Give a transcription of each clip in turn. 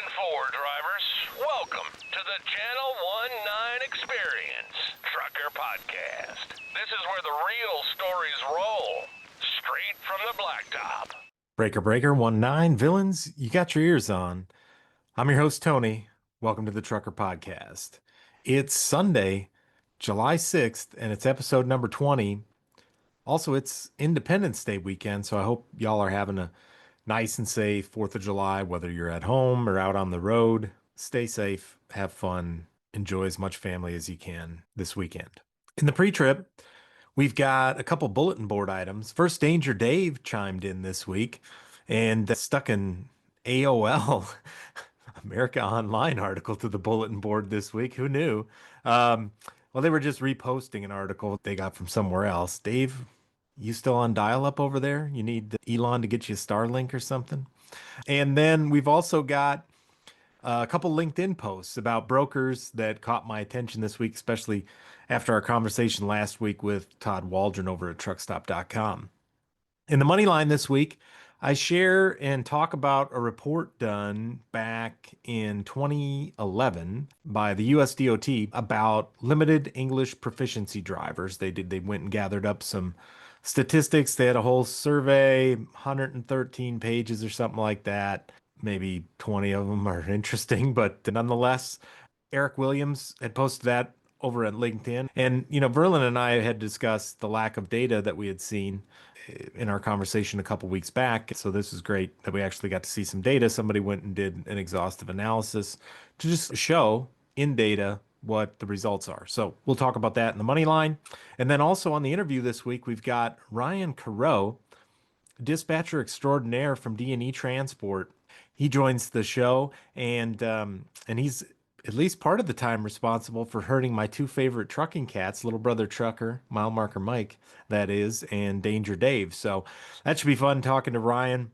4 drivers, welcome to the Channel 19 Experience Trucker Podcast. This is where the real stories roll, straight from the blacktop. Breaker 19, villains, you got your ears on. I'm your host, Tony. Welcome to the Trucker Podcast. It's Sunday, July 6th, and it's episode number 20. Also, it's Independence Day weekend, so I hope y'all are having a nice and safe 4th of July, whether you're at home or out on the road. Stay safe, have fun, enjoy as much family as you can this weekend. In the pre-trip, we've got a couple bulletin board items. First, Danger Dave chimed in this week and stuck an AOL America Online article to the bulletin board this week. Who knew? Well, they were just reposting an article they got from somewhere else. Dave, you still on dial-up over there? You need Elon to get you a Starlink or something? And then we've also got a couple LinkedIn posts about brokers that caught my attention this week, especially after our conversation last week with Todd Waldron over at truckstop.com. In the money line this week, I share and talk about a report done back in 2011 by the US DOT about limited English proficiency drivers. They went and gathered up some statistics. They had a whole survey, 113 pages or something like that. Maybe 20 of them are interesting, but nonetheless, Eric Williams had posted that over at LinkedIn. And, Verlin and I had discussed the lack of data that we had seen in our conversation a couple weeks back. So this is great that we actually got to see some data. Somebody went and did an exhaustive analysis to just show in data what the results are. So we'll talk about that in the money line. And then also on the interview this week, we've got Ryan Carraux, dispatcher extraordinaire from D&E Transport. He joins the show, and he's at least part of the time responsible for herding my two favorite trucking cats, Little Brother Trucker, Mile Marker Mike, that is, and Danger Dave. So that should be fun talking to Ryan,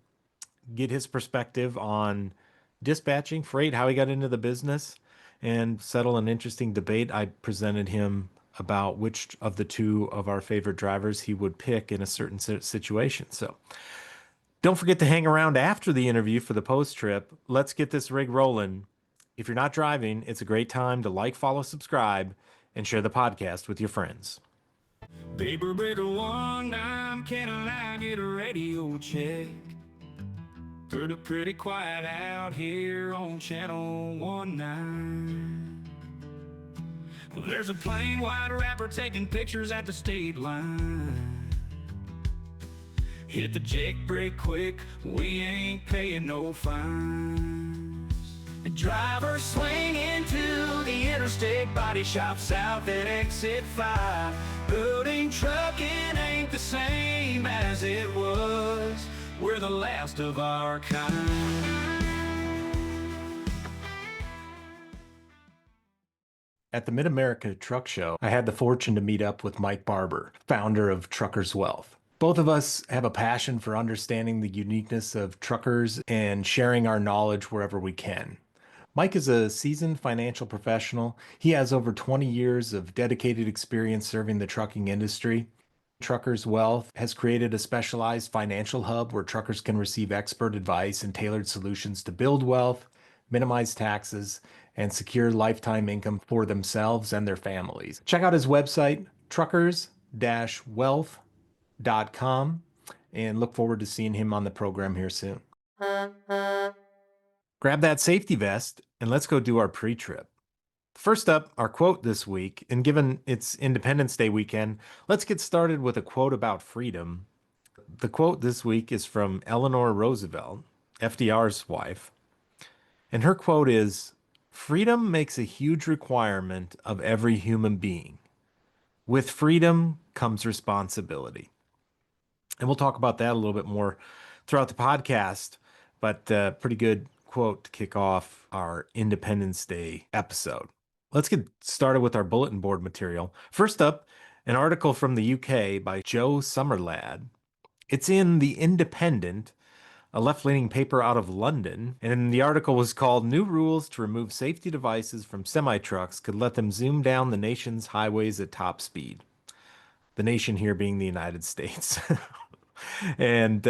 get his perspective on dispatching, freight, how he got into the business, and settle an interesting debate. I presented him about which of the two of our favorite drivers he would pick in a certain situation. So don't forget to hang around after the interview for the post trip. Let's get this rig rolling. If you're not driving, it's a great time to like, follow, subscribe, and share the podcast with your friends. Paper breaker 19, can I get a radio check? Pretty quiet out here on Channel 19. Well, there's a plain white rapper taking pictures at the state line. Hit the jake brake quick, we ain't paying no fines. The driver swing into the interstate, body shop south at exit 5. Building trucking ain't the same as it was. We're the last of our kind. At the Mid-America Truck Show, I had the fortune to meet up with Mike Barber, founder of Truckers Wealth. Both of us have a passion for understanding the uniqueness of truckers and sharing our knowledge wherever we can. Mike is a seasoned financial professional. He has over 20 years of dedicated experience serving the trucking industry. Truckers Wealth has created a specialized financial hub where truckers can receive expert advice and tailored solutions to build wealth, minimize taxes, and secure lifetime income for themselves and their families. Check out his website, truckers-wealth.com, and look forward to seeing him on the program here soon. Grab that safety vest and let's go do our pre-trip. First up, our quote this week, and given it's Independence Day weekend, let's get started with a quote about freedom. The quote this week is from Eleanor Roosevelt, FDR's wife, and her quote is, "Freedom makes a huge requirement of every human being. With freedom comes responsibility." And we'll talk about that a little bit more throughout the podcast, but pretty good quote to kick off our Independence Day episode. Let's get started with our bulletin board material. First up, an article from the UK by Joe Summerlad. It's in The Independent, a left-leaning paper out of London, and the article was called "New Rules to Remove Safety Devices from Semi-Trucks Could Let Them Zoom Down the Nation's Highways at Top Speed." The nation here being the United States. And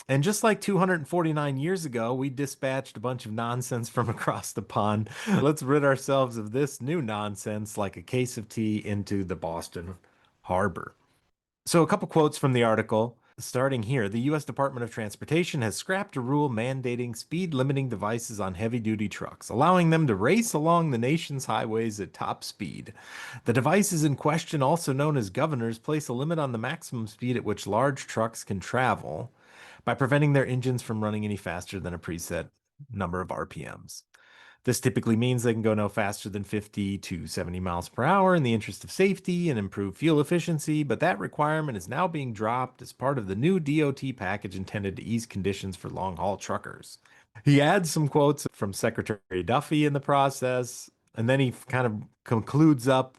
And just like 249 years ago, we dispatched a bunch of nonsense from across the pond. Let's rid ourselves of this new nonsense like a case of tea into the Boston Harbor. So, a couple quotes from the article. Starting here, the U.S. Department of Transportation has scrapped a rule mandating speed limiting devices on heavy duty trucks, allowing them to race along the nation's highways at top speed. The devices in question, also known as governors, place a limit on the maximum speed at which large trucks can travel by preventing their engines from running any faster than a preset number of RPMs. This typically means they can go no faster than 50 to 70 miles per hour in the interest of safety and improve fuel efficiency, but that requirement is now being dropped as part of the new DOT package intended to ease conditions for long haul truckers. He adds some quotes from Secretary Duffy in the process, and then he kind of concludes up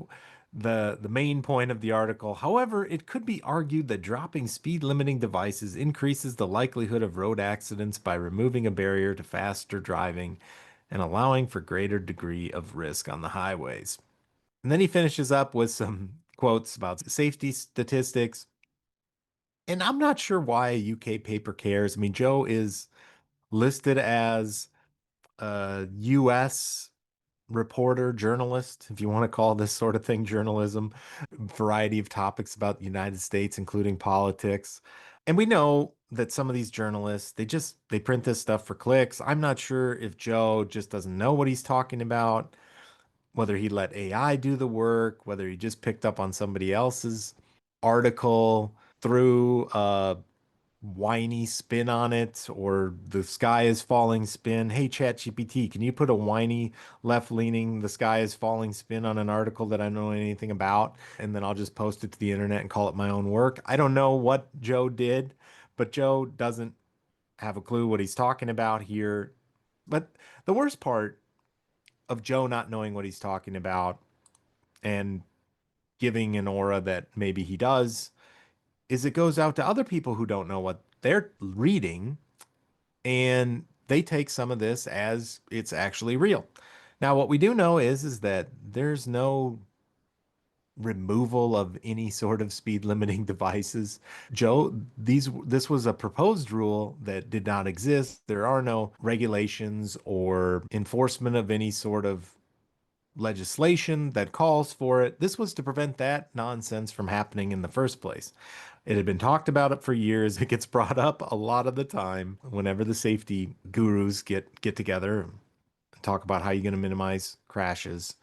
the main point of the article. However, it could be argued that dropping speed limiting devices increases the likelihood of road accidents by removing a barrier to faster driving and allowing for greater degree of risk on the highways. And then he finishes up with some quotes about safety statistics. And I'm not sure why a UK paper cares. I mean, Joe is listed as a US reporter, journalist, if you want to call this sort of thing journalism, variety of topics about the United States, including politics. And we know that some of these journalists, they print this stuff for clicks. I'm not sure if Joe just doesn't know what he's talking about, whether he let AI do the work, whether he just picked up on somebody else's article through a whiny spin on it, or the sky is falling spin. Hey, ChatGPT, can you put a whiny left leaning the sky is falling spin on an article that I don't know anything about? And then I'll just post it to the internet and call it my own work. I don't know what Joe did, but Joe doesn't have a clue what he's talking about here. But the worst part of Joe not knowing what he's talking about and giving an aura that maybe he does is it goes out to other people who don't know what they're reading, and they take some of this as it's actually real. Now, what we do know is that there's no removal of any sort of speed limiting devices. Joe, this was a proposed rule that did not exist. There are no regulations or enforcement of any sort of legislation that calls for it. This was to prevent that nonsense from happening in the first place. It had been talked about it for years. It gets brought up a lot of the time whenever the safety gurus get together and talk about how you're going to minimize crashes.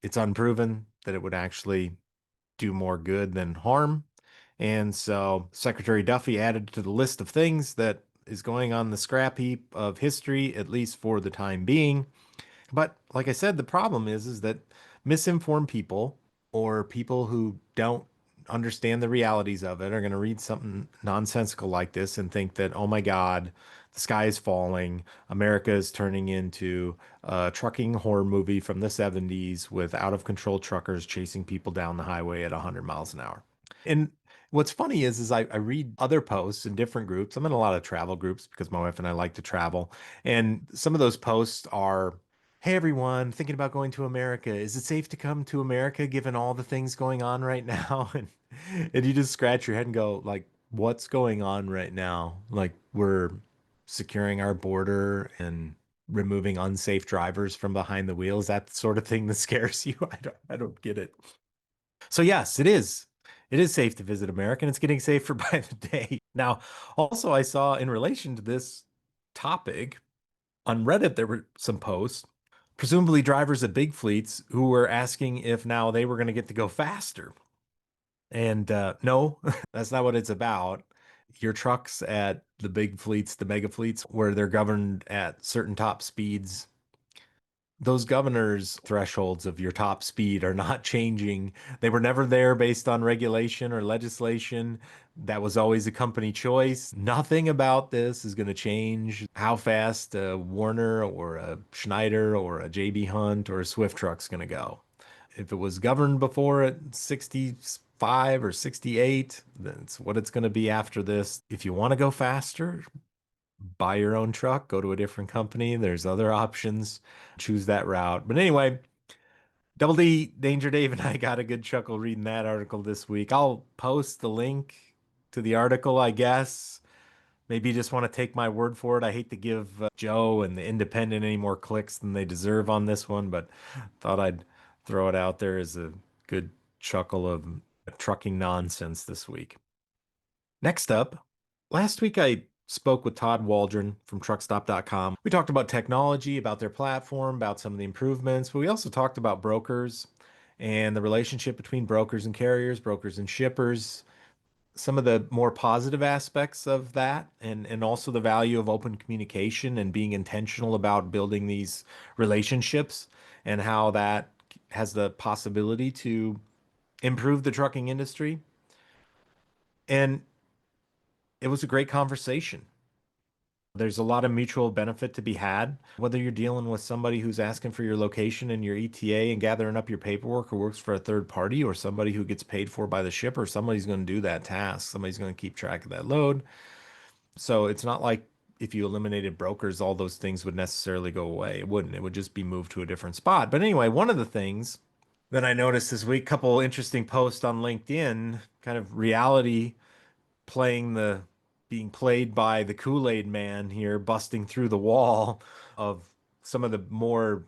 It's unproven that it would actually do more good than harm. And so Secretary Duffy added to the list of things that is going on the scrap heap of history, at least for the time being. But like I said, the problem is that misinformed people or people who don't understand the realities of it are going to read something nonsensical like this and think that, oh my God, the sky is falling. America is turning into a trucking horror movie from the 70s with out of control truckers chasing people down the highway at 100 miles an hour. And what's funny is I read other posts in different groups. I'm in a lot of travel groups because my wife and I like to travel. And some of those posts are, hey everyone, thinking about going to America. Is it safe to come to America given all the things going on right now? And you just scratch your head and go, like, what's going on right now? Like, we're securing our border and removing unsafe drivers from behind the wheel. Is that the sort of thing that scares you? I don't get it. So yes, it is. It is safe to visit America, and it's getting safer by the day. Now, also I saw in relation to this topic on Reddit, there were some posts, presumably drivers at big fleets who were asking if now they were going to get to go faster. And no, that's not what it's about. Your trucks at the big fleets, the mega fleets, where they're governed at certain top speeds, those governors thresholds of your top speed are not changing. They were never there based on regulation or legislation. That was always a company choice. Nothing about this is going to change how fast a Warner or a Schneider or a JB Hunt or a Swift truck's going to go. If it was governed before at 65 or 68, that's what it's going to be after this. If you want to go faster, buy your own truck, go to a different company. There's other options. Choose that route. But anyway, Double D, Danger Dave, and I got a good chuckle reading that article this week. I'll post the link to the article, I guess, maybe you just want to take my word for it. I hate to give Joe and the Independent any more clicks than they deserve on this one, but thought I'd throw it out there as a good chuckle of trucking nonsense this week. Next up, last week I spoke with Todd Waldron from truckstop.com. We talked about technology, about their platform, about some of the improvements, but we also talked about brokers and the relationship between brokers and carriers, brokers and shippers, some of the more positive aspects of that, and also the value of open communication and being intentional about building these relationships and how that has the possibility to improve the trucking industry. And it was a great conversation. There's a lot of mutual benefit to be had, whether you're dealing with somebody who's asking for your location and your ETA and gathering up your paperwork who works for a third party, or somebody who gets paid for by the shipper. Somebody's going to do that task. Somebody's going to keep track of that load. So it's not like if you eliminated brokers, all those things would necessarily go away. It wouldn't. It would just be moved to a different spot. But anyway, one of the things that I noticed this week, couple interesting posts on LinkedIn, kind of reality playing the being played by the Kool-Aid man here, busting through the wall of some of the more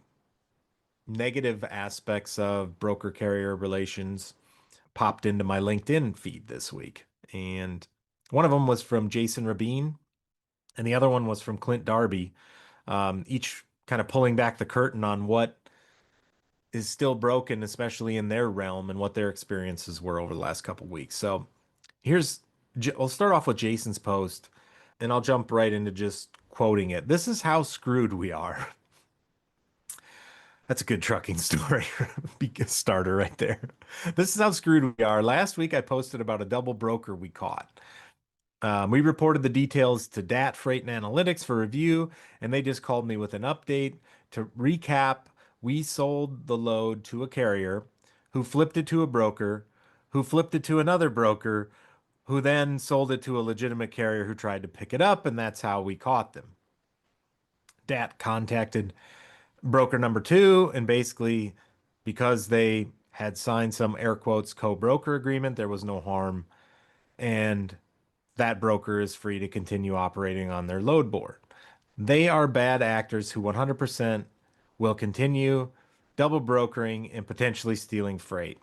negative aspects of broker carrier relations popped into my LinkedIn feed this week. And one of them was from Jason Rabine, and the other one was from Clint Larby, each kind of pulling back the curtain on what is still broken, especially in their realm, and what their experiences were over the last couple weeks. So here's, we'll start off with Jason's post, and I'll jump right into just quoting it. This is how screwed we are. That's a good trucking story. Be a starter right there. This is how screwed we are. Last week I posted about a double broker we caught. We reported the details to DAT Freight and Analytics for review, and they just called me with an update. To recap, we sold the load to a carrier who flipped it to a broker, who flipped it to another broker, who then sold it to a legitimate carrier who tried to pick it up, and that's how we caught them. DAT contacted broker number two, and basically, because they had signed some air quotes co-broker agreement, there was no harm, and that broker is free to continue operating on their load board. They are bad actors who 100% will continue double brokering and potentially stealing freight.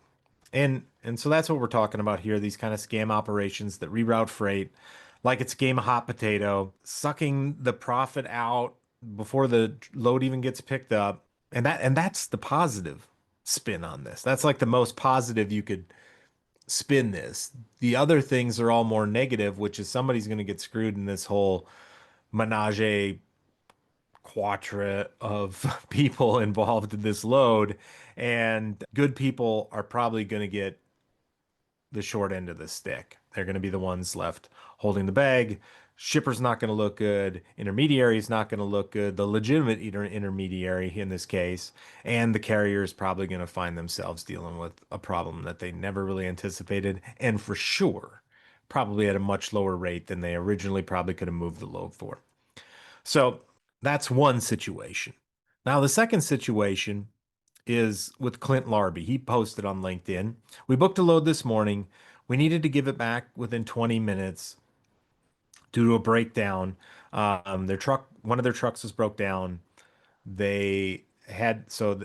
And so that's what we're talking about here, these kind of scam operations that reroute freight like it's a game of hot potato, sucking the profit out before the load even gets picked up. And that's the positive spin on this. That's like the most positive you could spin this. The other things are all more negative, which is somebody's going to get screwed in this whole menage a quatre of people involved in this load. And good people are probably going to get the short end of the stick. They're going to be the ones left holding the bag. Shipper's not going to look good. Intermediary is not going to look good. The legitimate intermediary in this case, and the carrier is probably going to find themselves dealing with a problem that they never really anticipated, and for sure, probably at a much lower rate than they originally probably could have moved the load for. So that's one situation. Now, the second situation is with Clint Larby. He posted on LinkedIn. We booked a load this morning. We needed to give it back within 20 minutes due to a breakdown. Their truck, one of their trucks was broke down. They had a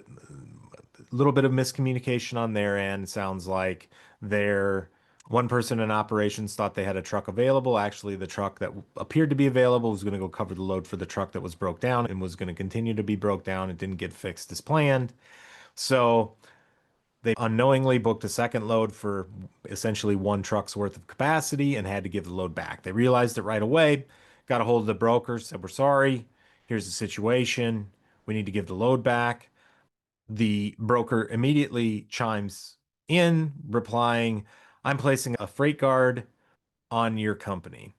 little bit of miscommunication on their end. Sounds like their one person in operations thought they had a truck available. Actually, the truck that appeared to be available was going to go cover the load for the truck that was broke down and was going to continue to be broke down. It didn't get fixed as planned. So they unknowingly booked a second load for essentially one truck's worth of capacity and had to give the load back. They realized it right away, got a hold of the brokers, said, "We're sorry. Here's the situation. We need to give the load back." The broker immediately chimes in, replying, "I'm placing a freight guard on your company."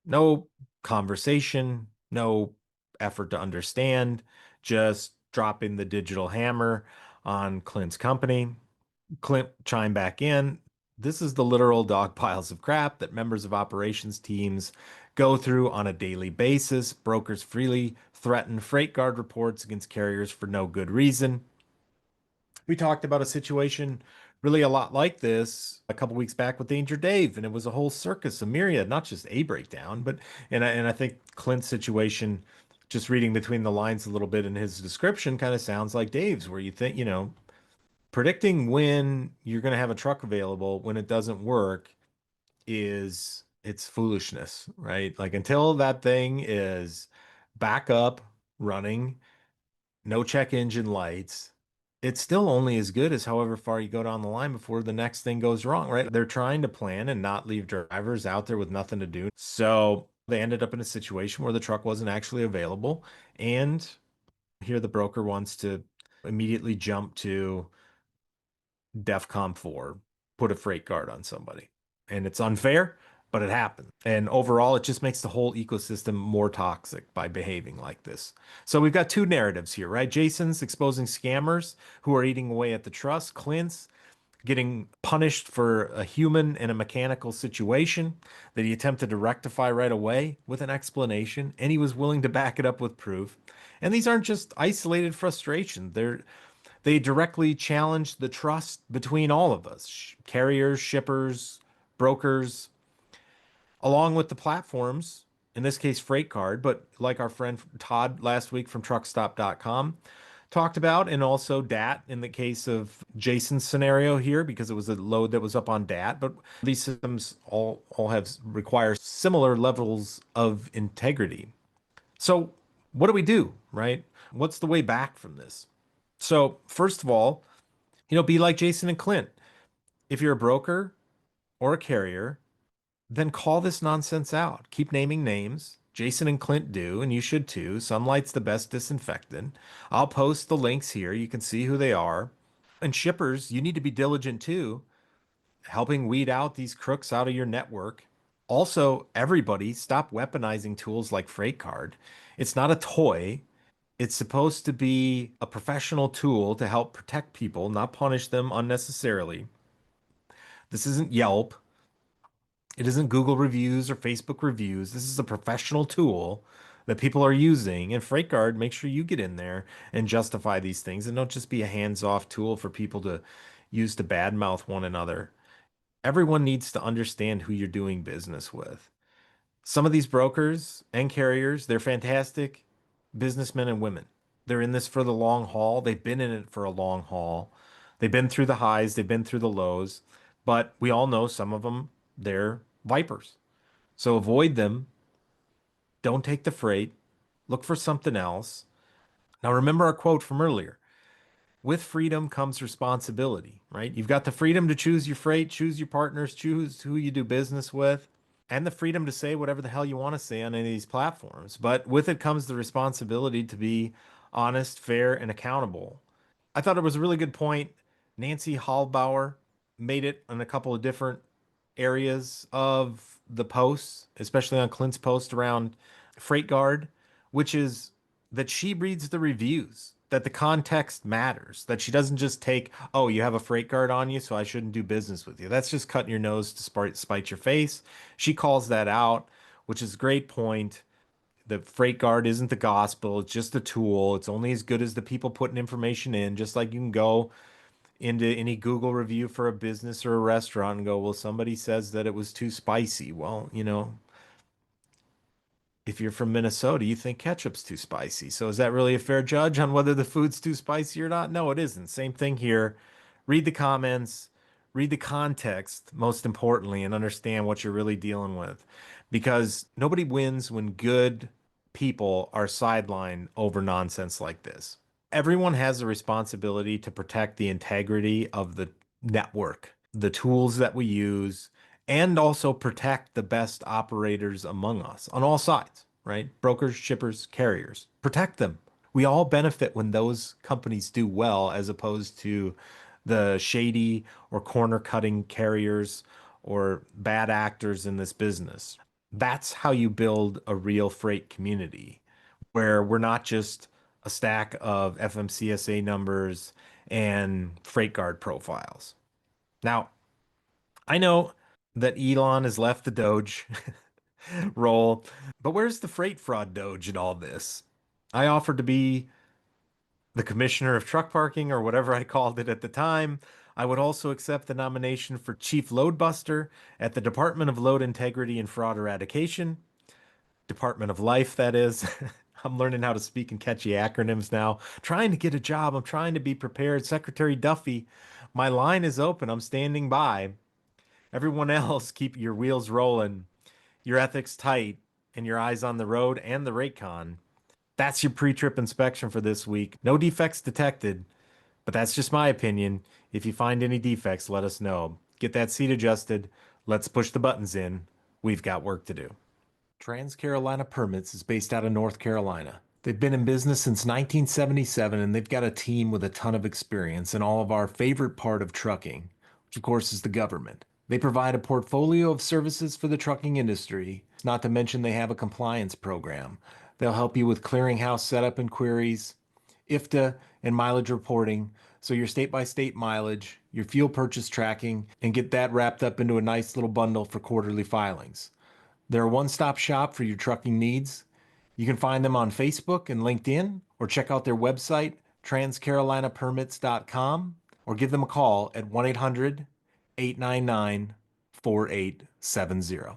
No conversation, no effort to understand, just dropping the digital hammer on Clint's company. Clint chimed back in. This is the literal dog piles of crap that members of operations teams go through on a daily basis. Brokers freely threaten freight guard reports against carriers for no good reason. We talked about a situation really a lot like this a couple weeks back with Danger Dave, and it was a whole circus, a myriad, not just a breakdown, but and I think Clint's situation, just reading between the lines a little bit in his description, kind of sounds like Dave's, where you think, predicting when you're going to have a truck available when it doesn't work is it's foolishness, right? Like until that thing is back up, running, no check engine lights, it's still only as good as however far you go down the line before the next thing goes wrong, right? They're trying to plan and not leave drivers out there with nothing to do. So they ended up in a situation where the truck wasn't actually available. And here the broker wants to immediately jump to DEFCON 4, put a freight guard on somebody. And it's unfair, but it happens. And overall, it just makes the whole ecosystem more toxic by behaving like this. So we've got two narratives here, right? Jason's exposing scammers who are eating away at the trust. Clint's getting punished for a human and a mechanical situation that he attempted to rectify right away with an explanation, and he was willing to back it up with proof. And these aren't just isolated frustrations. They directly challenge the trust between all of us, carriers, shippers, brokers, along with the platforms, in this case, Freight Card, but like our friend Todd last week from truckstop.com talked about, and also DAT in the case of Jason's scenario here, because it was a load that was up on DAT. But these systems all have require similar levels of integrity. So what do we do, right? What's the way back from this? So first of all, be like Jason and Clint. If you're a broker or a carrier, then call this nonsense out. Keep naming names. Jason and Clint do, and you should too. Sunlight's the best disinfectant. I'll post the links here. You can see who they are. And shippers, you need to be diligent too, helping weed out these crooks out of your network. Also, everybody, stop weaponizing tools like Freight Card. It's not a toy. It's supposed to be a professional tool to help protect people, not punish them unnecessarily. This isn't Yelp. It isn't Google reviews or Facebook reviews. This is a professional tool that people are using. And FreightGuard, make sure you get in there and justify these things and don't just be a hands-off tool for people to use to badmouth one another. Everyone needs to understand who you're doing business with. Some of these brokers and carriers, they're fantastic businessmen and women. They're in this for the long haul. They've been in it for a long haul. They've been through the highs, they've been through the lows, but we all know some of them, they're vipers. So avoid them. Don't take the freight. Look for something else. Now, remember our quote from earlier. With freedom comes responsibility, right? You've got the freedom to choose your freight, choose your partners, choose who you do business with, and the freedom to say whatever the hell you want to say on any of these platforms. But with it comes the responsibility to be honest, fair, and accountable. I thought it was a really good point. Nancy Hallbauer made it in a couple of different areas of the posts, especially on Clint's post around Freight Guard, which is that she reads the reviews, that the context matters, that she doesn't just take, oh, you have a Freight Guard on you, so I shouldn't do business with you. That's just cutting your nose to spite your face. She calls that out, which is a great point. The Freight Guard isn't the gospel. It's just a tool. It's only as good as the people putting information in, just like you can go into any Google review for a business or a restaurant and go, well, somebody says that it was too spicy. Well, if you're from Minnesota, you think ketchup's too spicy. So is that really a fair judge on whether the food's too spicy or not? No, it isn't. Same thing here. Read the comments, read the context, most importantly, and understand what you're really dealing with. Because nobody wins when good people are sidelined over nonsense like this. Everyone has a responsibility to protect the integrity of the network, the tools that we use, and also protect the best operators among us on all sides, right? Brokers, shippers, carriers. Protect them. We all benefit when those companies do well as opposed to the shady or corner cutting carriers or bad actors in this business. That's how you build a real freight community where we're not just a stack of FMCSA numbers and freight guard profiles. Now, I know that Elon has left the Doge role, but where's the freight fraud Doge in all this? I offered to be the commissioner of truck parking or whatever I called it at the time. I would also accept the nomination for Chief Load Buster at the Department of Load Integrity and Fraud Eradication. Department of Life, that is. I'm learning how to speak in catchy acronyms now. Trying to get a job. I'm trying to be prepared. Secretary Duffy, my line is open. I'm standing by. Everyone else, keep your wheels rolling, your ethics tight, and your eyes on the road and the Raycon. That's your pre-trip inspection for this week. No defects detected, but that's just my opinion. If you find any defects, let us know. Get that seat adjusted. Let's push the buttons in. We've got work to do. Trans Carolina Permits is based out of North Carolina. They've been in business since 1977, and they've got a team with a ton of experience in all of our favorite part of trucking, which of course is the government. They provide a portfolio of services for the trucking industry, not to mention they have a compliance program. They'll help you with clearinghouse setup and queries, IFTA, and mileage reporting, so your state-by-state mileage, your fuel purchase tracking, and get that wrapped up into a nice little bundle for quarterly filings. They're a one-stop shop for your trucking needs. You can find them on Facebook and LinkedIn, or check out their website, transcarolinapermits.com, or give them a call at 1-800-899-4870.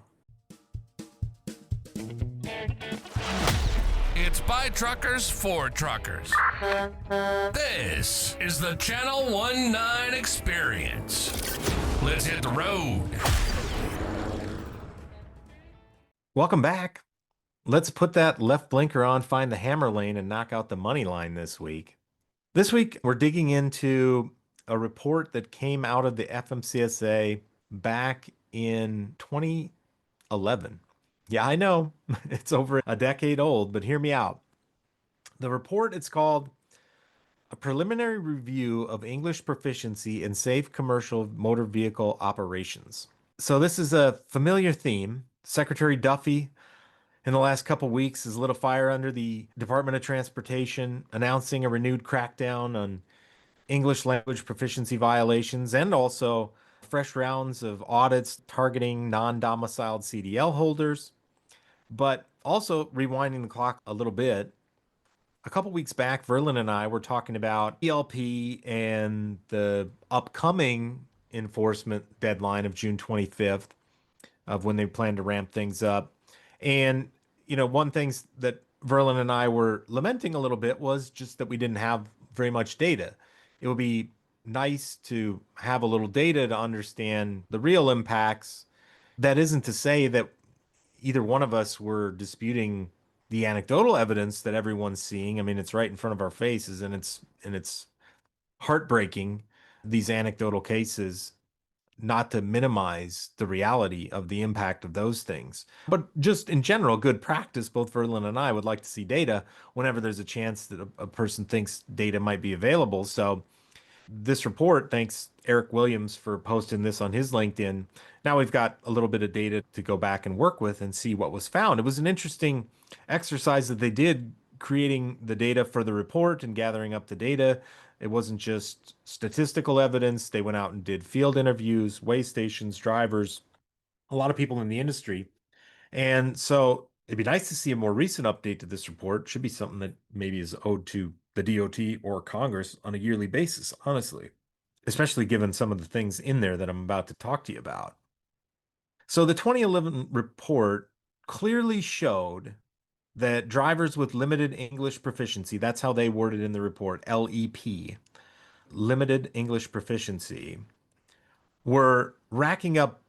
It's by truckers for truckers. This is the Channel 19 Experience. Let's hit the road. Welcome back. Let's put that left blinker on, find the hammer lane, and knock out the money line this week. This week, we're digging into a report that came out of the FMCSA back in 2011. Yeah, I know it's over a decade old, but hear me out. The report, it's called A Preliminary Review of English Proficiency in Safe Commercial Motor Vehicle Operations. So this is a familiar theme. Secretary Duffy, in the last couple weeks, has lit a fire under the Department of Transportation, announcing a renewed crackdown on English language proficiency violations and also fresh rounds of audits targeting non-domiciled CDL holders. But also rewinding the clock a little bit, a couple weeks back, Verlin and I were talking about ELP and the upcoming enforcement deadline of June 25th of when they plan to ramp things up. And, one thing that Verlin and I were lamenting a little bit was just that we didn't have very much data. It would be nice to have a little data to understand the real impacts. That isn't to say that either one of us were disputing the anecdotal evidence that everyone's seeing. I mean, it's right in front of our faces, and it's heartbreaking, these anecdotal cases, not to minimize the reality of the impact of those things. But just in general, good practice, both Verlin and I would like to see data whenever there's a chance that a person thinks data might be available. So this report, thanks Eric Williams for posting this on his LinkedIn. Now we've got a little bit of data to go back and work with and see what was found. It was an interesting exercise that they did, creating the data for the report and gathering up the data. It wasn't just statistical evidence. They went out and did field interviews, weigh stations, drivers, a lot of people in the industry. And so it'd be nice to see a more recent update to this report. Should be something that maybe is owed to the DOT or Congress on a yearly basis, honestly, especially given some of the things in there that I'm about to talk to you about. So the 2011 report clearly showed that drivers with limited English proficiency, that's how they worded in the report, LEP, limited English proficiency, were racking up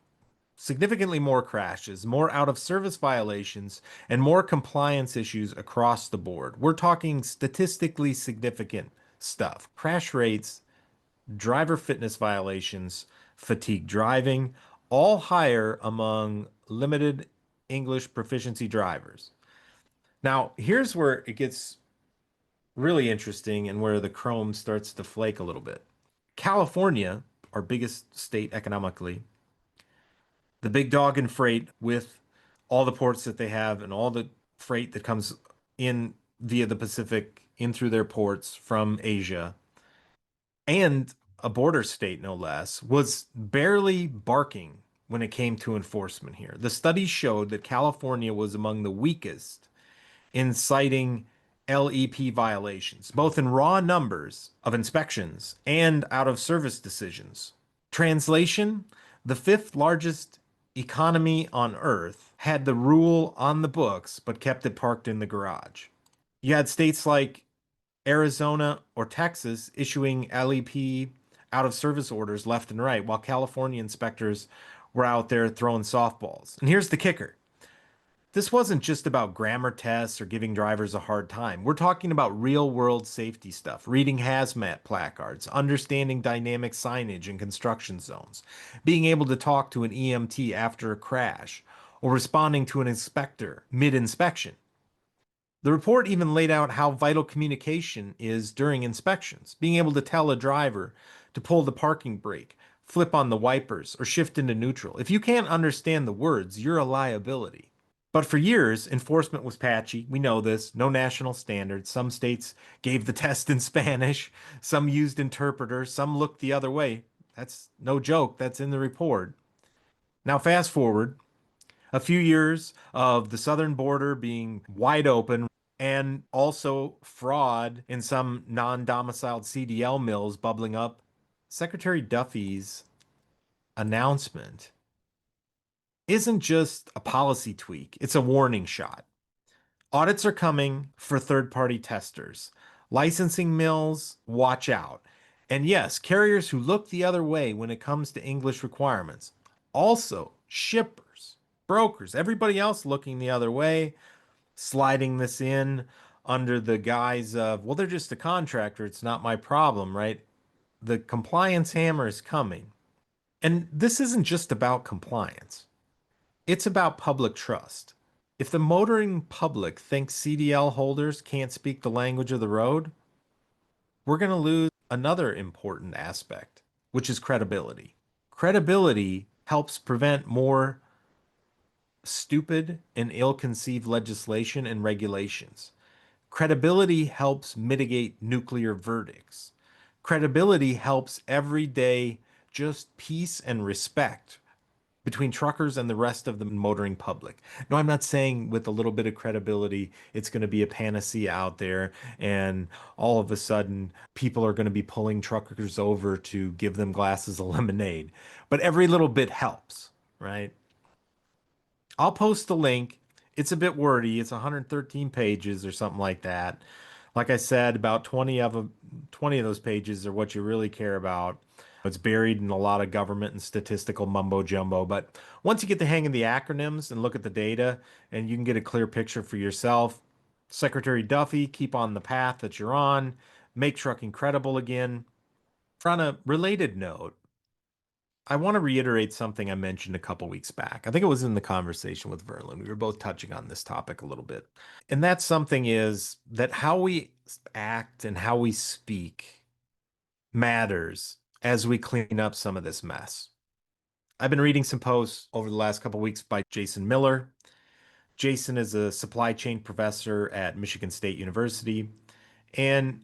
significantly more crashes, more out of service violations, and more compliance issues across the board. We're talking statistically significant stuff. Crash rates, driver fitness violations, fatigue driving, all higher among limited English proficiency drivers. Now, here's where it gets really interesting and where the chrome starts to flake a little bit. California, our biggest state economically, the big dog in freight, with all the ports that they have and all the freight that comes in via the Pacific in through their ports from Asia, and a border state no less, was barely barking when it came to enforcement here. The studies showed that California was among the weakest in citing LEP violations, both in raw numbers of inspections and out of service decisions. Translation: the fifth largest economy on earth had the rule on the books but kept it parked in the garage. You had states like Arizona or Texas issuing LEP out of service orders left and right, while California inspectors were out there throwing softballs. And here's the kicker: this wasn't just about grammar tests or giving drivers a hard time. We're talking about real world safety stuff, reading hazmat placards, understanding dynamic signage in construction zones, being able to talk to an EMT after a crash, or responding to an inspector mid inspection. The report even laid out how vital communication is during inspections, being able to tell a driver to pull the parking brake, flip on the wipers, or shift into neutral. If you can't understand the words, you're a liability. But for years, enforcement was patchy. We know this. No national standards. Some states gave the test in Spanish. Some used interpreters. Some looked the other way. That's no joke. That's in the report. Now, fast forward a few years of the southern border being wide open and also fraud in some non-domiciled CDL mills bubbling up. Secretary Duffy's announcement isn't just a policy tweak, it's a warning shot. Audits are coming for third-party testers. Licensing mills, watch out. And yes, carriers who look the other way when it comes to English requirements. Also, shippers, brokers, everybody else looking the other way, sliding this in under the guise of, well, they're just a contractor, it's not my problem, right? The compliance hammer is coming. And this isn't just about compliance. It's about public trust. If the motoring public thinks CDL holders can't speak the language of the road, we're going to lose another important aspect, which is credibility. Credibility helps prevent more stupid and ill-conceived legislation and regulations. Credibility helps mitigate nuclear verdicts. Credibility helps everyday just peace and respect between truckers and the rest of the motoring public. No, I'm not saying with a little bit of credibility, it's going to be a panacea out there and all of a sudden people are going to be pulling truckers over to give them glasses of lemonade. But every little bit helps, right? I'll post the link. It's a bit wordy. It's 113 pages or something like that. Like I said, about 20 of those pages are what you really care about. It's buried in a lot of government and statistical mumbo jumbo. But once you get the hang of the acronyms and look at the data and you can get a clear picture for yourself, Secretary Duffy, keep on the path that you're on, make trucking credible again. On a related note, I want to reiterate something I mentioned a couple weeks back. I think it was in the conversation with Verlin. We were both touching on this topic a little bit. And that something is that how we act and how we speak matters as we clean up some of this mess. I've been reading some posts over the last couple weeks by Jason Miller. Jason is a supply chain professor at Michigan State University. And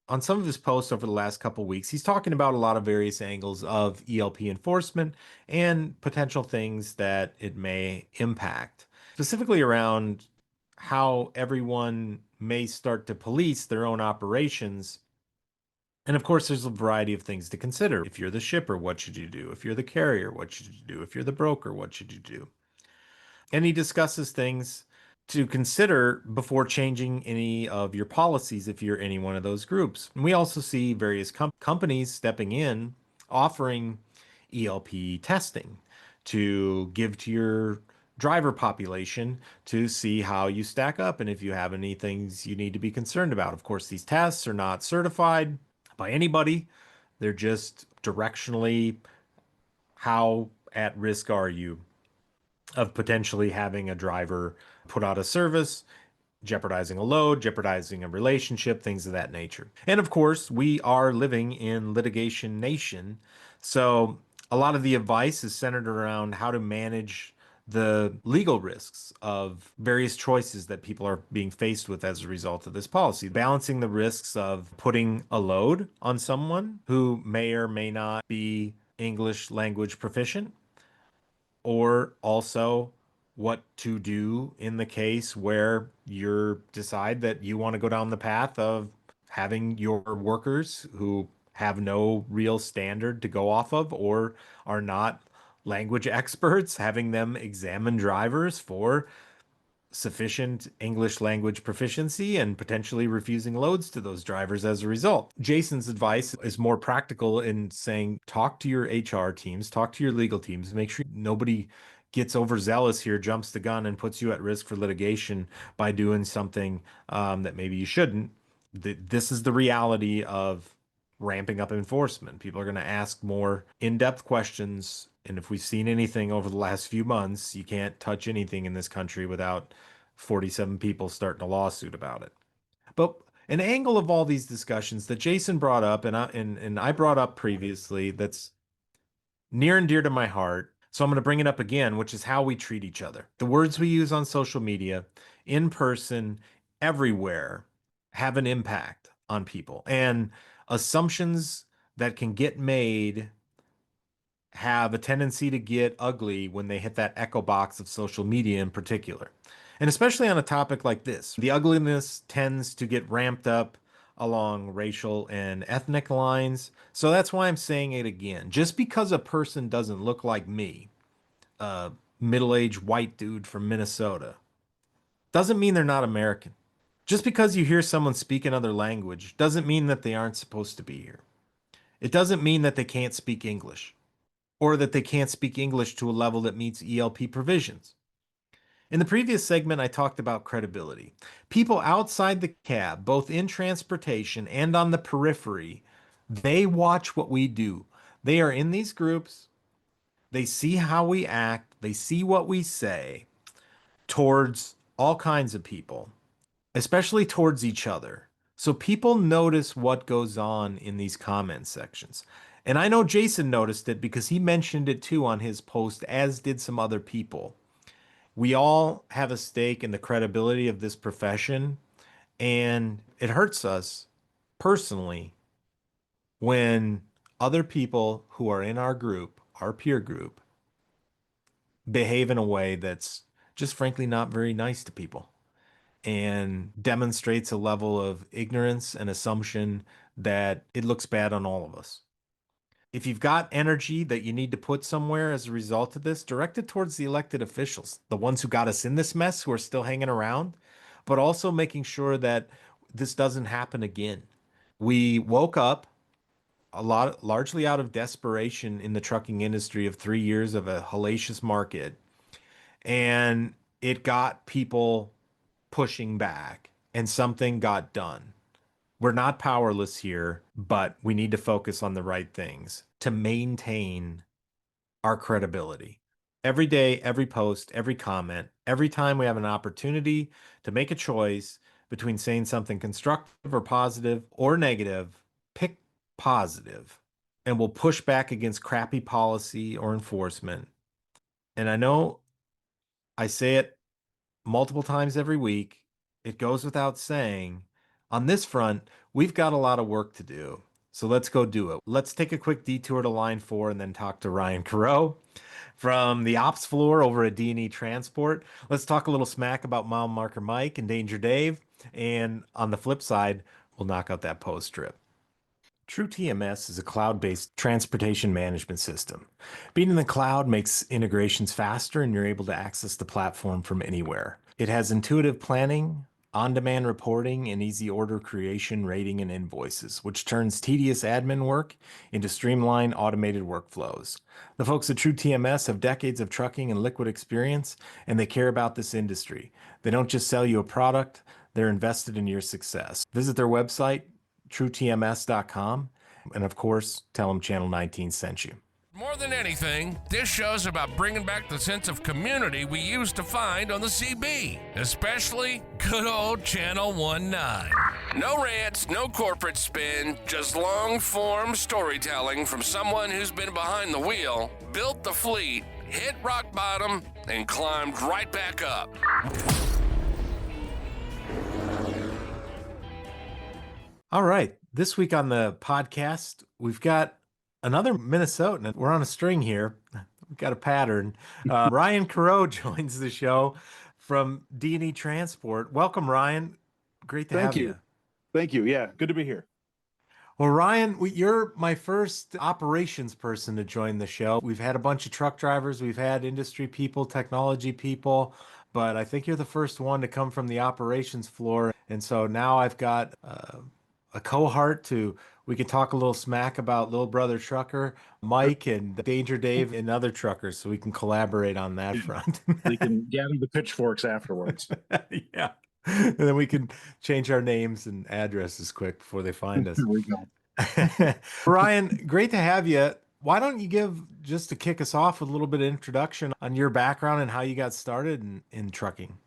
on some of his posts over the last couple weeks, he's talking about a lot of various angles of ELP enforcement and potential things that it may impact, specifically around how everyone may start to police their own operations. And of course, there's a variety of things to consider. If you're the shipper, what should you do? If you're the carrier, what should you do? If you're the broker, what should you do? And he discusses things to consider before changing any of your policies if you're any one of those groups. And we also see various companies stepping in, offering ELP testing to give to your driver population to see how you stack up and if you have any things you need to be concerned about. Of course, these tests are not certified by anybody. They're just directionally, how at risk are you of potentially having a driver put out of service, jeopardizing a load, jeopardizing a relationship, things of that nature. And of course, we are living in litigation nation. So a lot of the advice is centered around how to manage the legal risks of various choices that people are being faced with as a result of this policy, balancing the risks of putting a load on someone who may or may not be English language proficient, or also what to do in the case where you decide that you want to go down the path of having your workers who have no real standard to go off of or are not language experts, having them examine drivers for sufficient English language proficiency and potentially refusing loads to those drivers as a result. Jason's advice is more practical in saying talk to your HR teams, talk to your legal teams, make sure nobody gets overzealous here, jumps the gun, and puts you at risk for litigation by doing something that maybe you shouldn't. This is the reality of ramping up enforcement. People are going to ask more in-depth questions. And if we've seen anything over the last few months, you can't touch anything in this country without 47 people starting a lawsuit about it. But an angle of all these discussions that Jason brought up and I brought up previously that's near and dear to my heart. So I'm going to bring it up again, which is how we treat each other. The words we use on social media, in person, everywhere, have an impact on people. And assumptions that can get made have a tendency to get ugly when they hit that echo box of social media in particular. And especially on a topic like this, the ugliness tends to get ramped up along racial and ethnic lines. So that's why I'm saying it again. Just because a person doesn't look like me, a middle-aged white dude from Minnesota, doesn't mean they're not American. Just because you hear someone speak another language doesn't mean that they aren't supposed to be here. It doesn't mean that they can't speak English or that they can't speak English to a level that meets ELP provisions. In the previous segment, I talked about credibility. People outside the cab, both in transportation and on the periphery, they watch what we do. They are in these groups. They see how we act. They see what we say towards all kinds of people, especially towards each other. So people notice what goes on in these comment sections. And I know Jason noticed it because he mentioned it too on his post, as did some other people. We all have a stake in the credibility of this profession, and it hurts us personally when other people who are in our group, our peer group, behave in a way that's just frankly not very nice to people and demonstrates a level of ignorance and assumption that it looks bad on all of us. If you've got energy that you need to put somewhere as a result of this, direct it towards the elected officials, the ones who got us in this mess, who are still hanging around, but also making sure that this doesn't happen again. We woke up largely out of desperation in the trucking industry of 3 years of a hellacious market, and it got people pushing back, and something got done. We're not powerless here, but we need to focus on the right things to maintain our credibility. Every day, every post, every comment, every time we have an opportunity to make a choice between saying something constructive or positive or negative, pick positive, and we'll push back against crappy policy or enforcement. And I know I say it multiple times every week. It goes without saying. On this front, we've got a lot of work to do. So let's go do it. Let's take a quick detour to line 4 and then talk to Ryan Carraux from the ops floor over at D&E Transport. Let's talk a little smack about Mile Marker Mike and Danger Dave. And on the flip side, we'll knock out that post trip. True TMS is a cloud-based transportation management system. Being in the cloud makes integrations faster and you're able to access the platform from anywhere. It has intuitive planning, on-demand reporting, and easy order creation, rating, and invoices, which turns tedious admin work into streamlined automated workflows. The folks at True TMS have decades of trucking and liquid experience, and they care about this industry. They don't just sell you a product, they're invested in your success. Visit their website, truetms.com, and of course, tell them Channel 19 sent you. More than anything, this show's about bringing back the sense of community we used to find on the CB, especially good old Channel 19. No rants, no corporate spin, just long-form storytelling from someone who's been behind the wheel, built the fleet, hit rock bottom, and climbed right back up. All right, this week on the podcast, we've got another Minnesotan. We're on a string here. got a pattern. Ryan Carraux joins the show from D&E Transport. Welcome, Ryan. Great to Thank have you. you. Thank you. Yeah, good to be here. Well, Ryan, you're my first operations person to join the show. We've had a bunch of truck drivers, we've had industry people, technology people, but I think you're the first one to come from the operations floor. And so now I've got a cohort to we can talk a little smack about Little Brother Trucker, Mike, and Danger Dave, and other truckers, so we can collaborate on that front. We can gather the pitchforks afterwards. Yeah. And then we can change our names and addresses quick before they find us. Here we go. Ryan, great to have you. Why don't you give, just to kick us off with a little bit of introduction on your background and how you got started in trucking?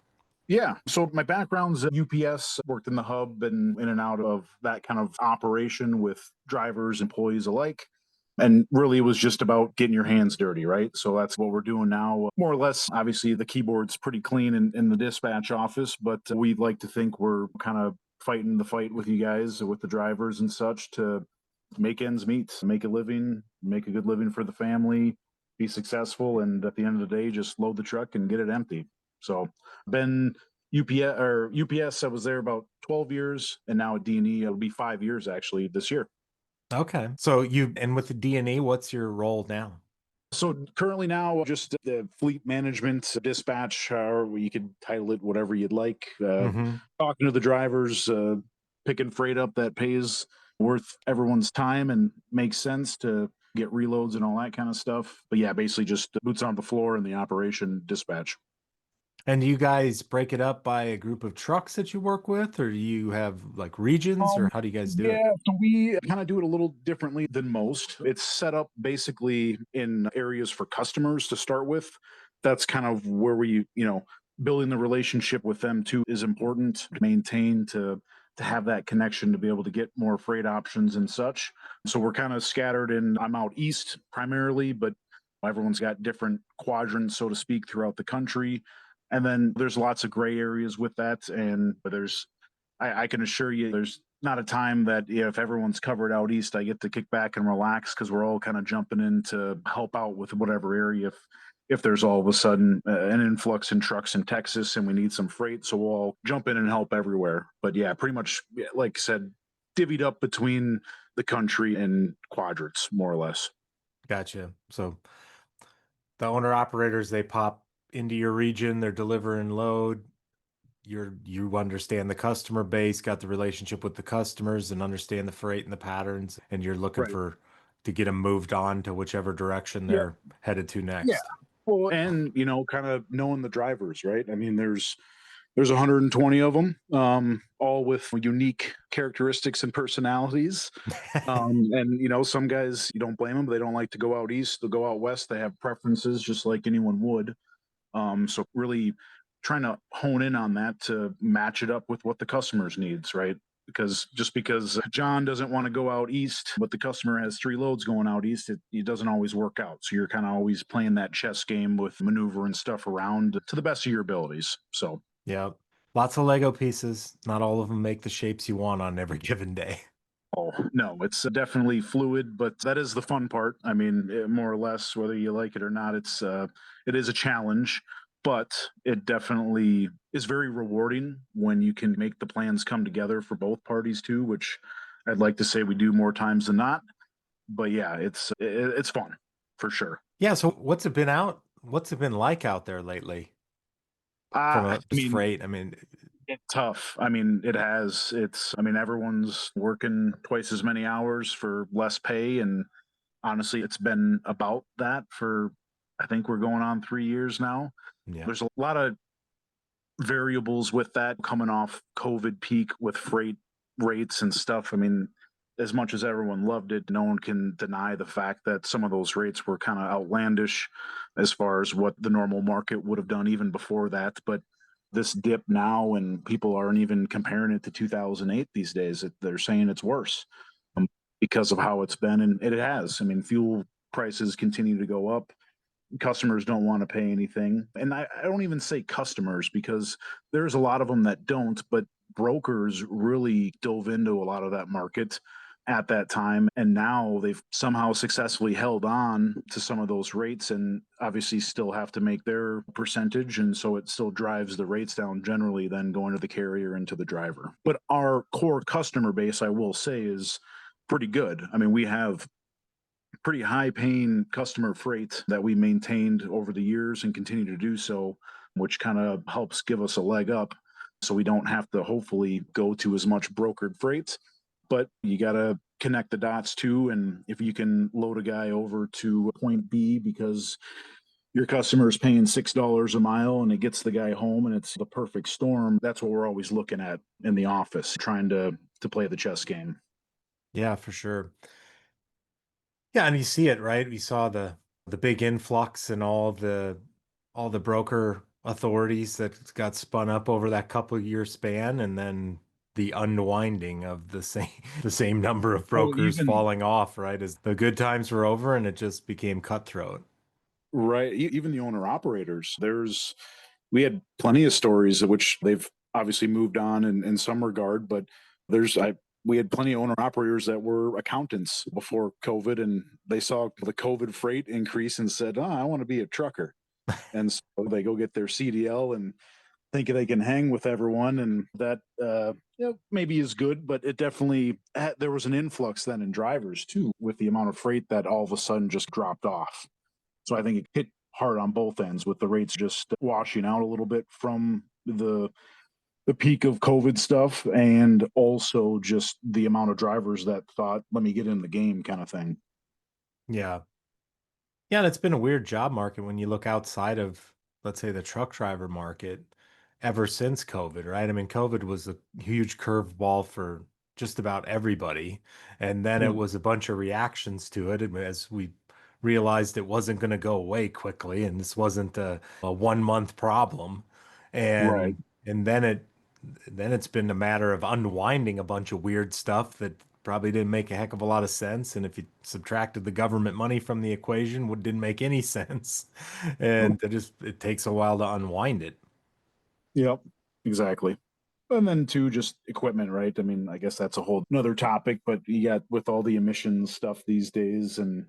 Yeah. So my background's at UPS, worked in the hub and in and out of that kind of operation with drivers, employees alike. And really, it was just about getting your hands dirty, right? So that's what we're doing now. More or less, obviously, the keyboard's pretty clean in the dispatch office, but we'd like to think we're kind of fighting the fight with you guys, with the drivers and such, to make ends meet, make a living, make a good living for the family, be successful, and at the end of the day, just load the truck and get it empty. So, been UPS. I was there about 12 years, and now at D&E, it'll be 5 years actually this year. Okay. So and with the D&E, what's your role now? So currently now, just the fleet management, dispatch, or you could title it whatever you'd like. Talking to the drivers, picking freight up that pays worth everyone's time and makes sense to get reloads and all that kind of stuff. But yeah, basically just boots on the floor in the operation dispatch. And do you guys break it up by a group of trucks that you work with, or do you have like regions, or how do you guys do it? Yeah, so we kind of do it a little differently than most. It's set up basically in areas for customers to start with. That's kind of where building the relationship with them too is important to maintain, to have that connection, to be able to get more freight options and such. So we're kind of scattered I'm out east primarily, but everyone's got different quadrants, so to speak, throughout the country. And then there's lots of gray areas with that. And I can assure you, there's not a time that if everyone's covered out east, I get to kick back and relax, because we're all kind of jumping in to help out with whatever area. If there's all of a sudden an influx in trucks in Texas and we need some freight, so we'll all jump in and help everywhere. But yeah, pretty much, like I said, divvied up between the country and quadrants, more or less. Gotcha. So the owner operators, they pop into your region, they're delivering load. You understand the customer base, got the relationship with the customers, and understand the freight and the patterns, and you're looking Right. to get them moved on to whichever direction they're headed to next. Yeah. Well, and kind of knowing the drivers, right? I mean, there's 120 of them, all with unique characteristics and personalities. And some guys, you don't blame them. They don't like to go out east. They'll go out west. They have preferences, just like anyone would. So really trying to hone in on that to match it up with what the customer's needs, right? Because just because John doesn't want to go out east, but the customer has 3 loads going out east, it doesn't always work out. So you're kind of always playing that chess game with maneuvering stuff around to the best of your abilities. So yeah, lots of Lego pieces. Not all of them make the shapes you want on every given day. Oh, no, it's definitely fluid, but that is the fun part. I mean, more or less, whether you like it or not, it is a challenge, but it definitely is very rewarding when you can make the plans come together for both parties too, which I'd like to say we do more times than not. But yeah, it's fun for sure. Yeah. So what's it been like out there lately from I mean, freight? I mean, it's tough. I mean, everyone's working twice as many hours for less pay. And honestly, it's been about that for, I think we're going on 3 years now. yeah. There's a lot of variables with that coming off COVID peak with freight rates and stuff. I mean, as much as everyone loved it, no one can deny the fact that some of those rates were kind of outlandish as far as what the normal market would have done even before that. But this dip now, and people aren't even comparing it to 2008 these days. They're saying it's worse because of how it's been, and it has. I mean, fuel prices continue to go up. Customers don't want to pay anything. And I don't even say customers, because there's a lot of them that don't, but brokers really dove into a lot of that market at that time. And now they've somehow successfully held on to some of those rates and obviously still have to make their percentage. And so it still drives the rates down generally, then going to the carrier and to the driver. But our core customer base, I will say, is pretty good. I mean, we have pretty high paying customer freight that we maintained over the years and continue to do so, which kind of helps give us a leg up so we don't have to hopefully go to as much brokered freight. But you got to connect the dots too. And if you can load a guy over to point B because your customer is paying $6 a mile and it gets the guy home and it's the perfect storm, that's what we're always looking at in the office, trying to play the chess game. Yeah, for sure. Yeah, and you see it, right? We saw the big influx and all the broker authorities that got spun up over that couple year span, and then the unwinding of the same the same number of Oh, brokers even falling off, right? As the good times were over and it just became cutthroat. right, even the owner operators. We had plenty of stories of which they've obviously moved on in some regard, but we had plenty of owner operators that were accountants before COVID, and they saw the COVID freight increase and said, "Oh, I want to be a trucker," and so they go get their CDL and think they can hang with everyone, and that maybe is good, but it definitely there was an influx then in drivers too with the amount of freight that all of a sudden just dropped off. So I think it hit hard on both ends with the rates just washing out a little bit from the peak of COVID stuff and also just the amount of drivers that thought, let me get in the game kind of thing. Yeah. Yeah, and it's been a weird job market when you look outside of, let's say, the truck driver market ever since COVID, right? I mean, COVID was a huge curveball for just about everybody. And then Yeah. it was a bunch of reactions to it as we realized it wasn't going to go away quickly and this wasn't a 1 month problem. Right. And then it's been a matter of unwinding a bunch of weird stuff that probably didn't make a heck of a lot of sense. And if you subtracted the government money from the equation, it didn't make any sense. And it takes a while to unwind it. Yep. Exactly. And then too, just equipment, right? I mean, I guess that's a whole another topic, but you got with all the emissions stuff these days and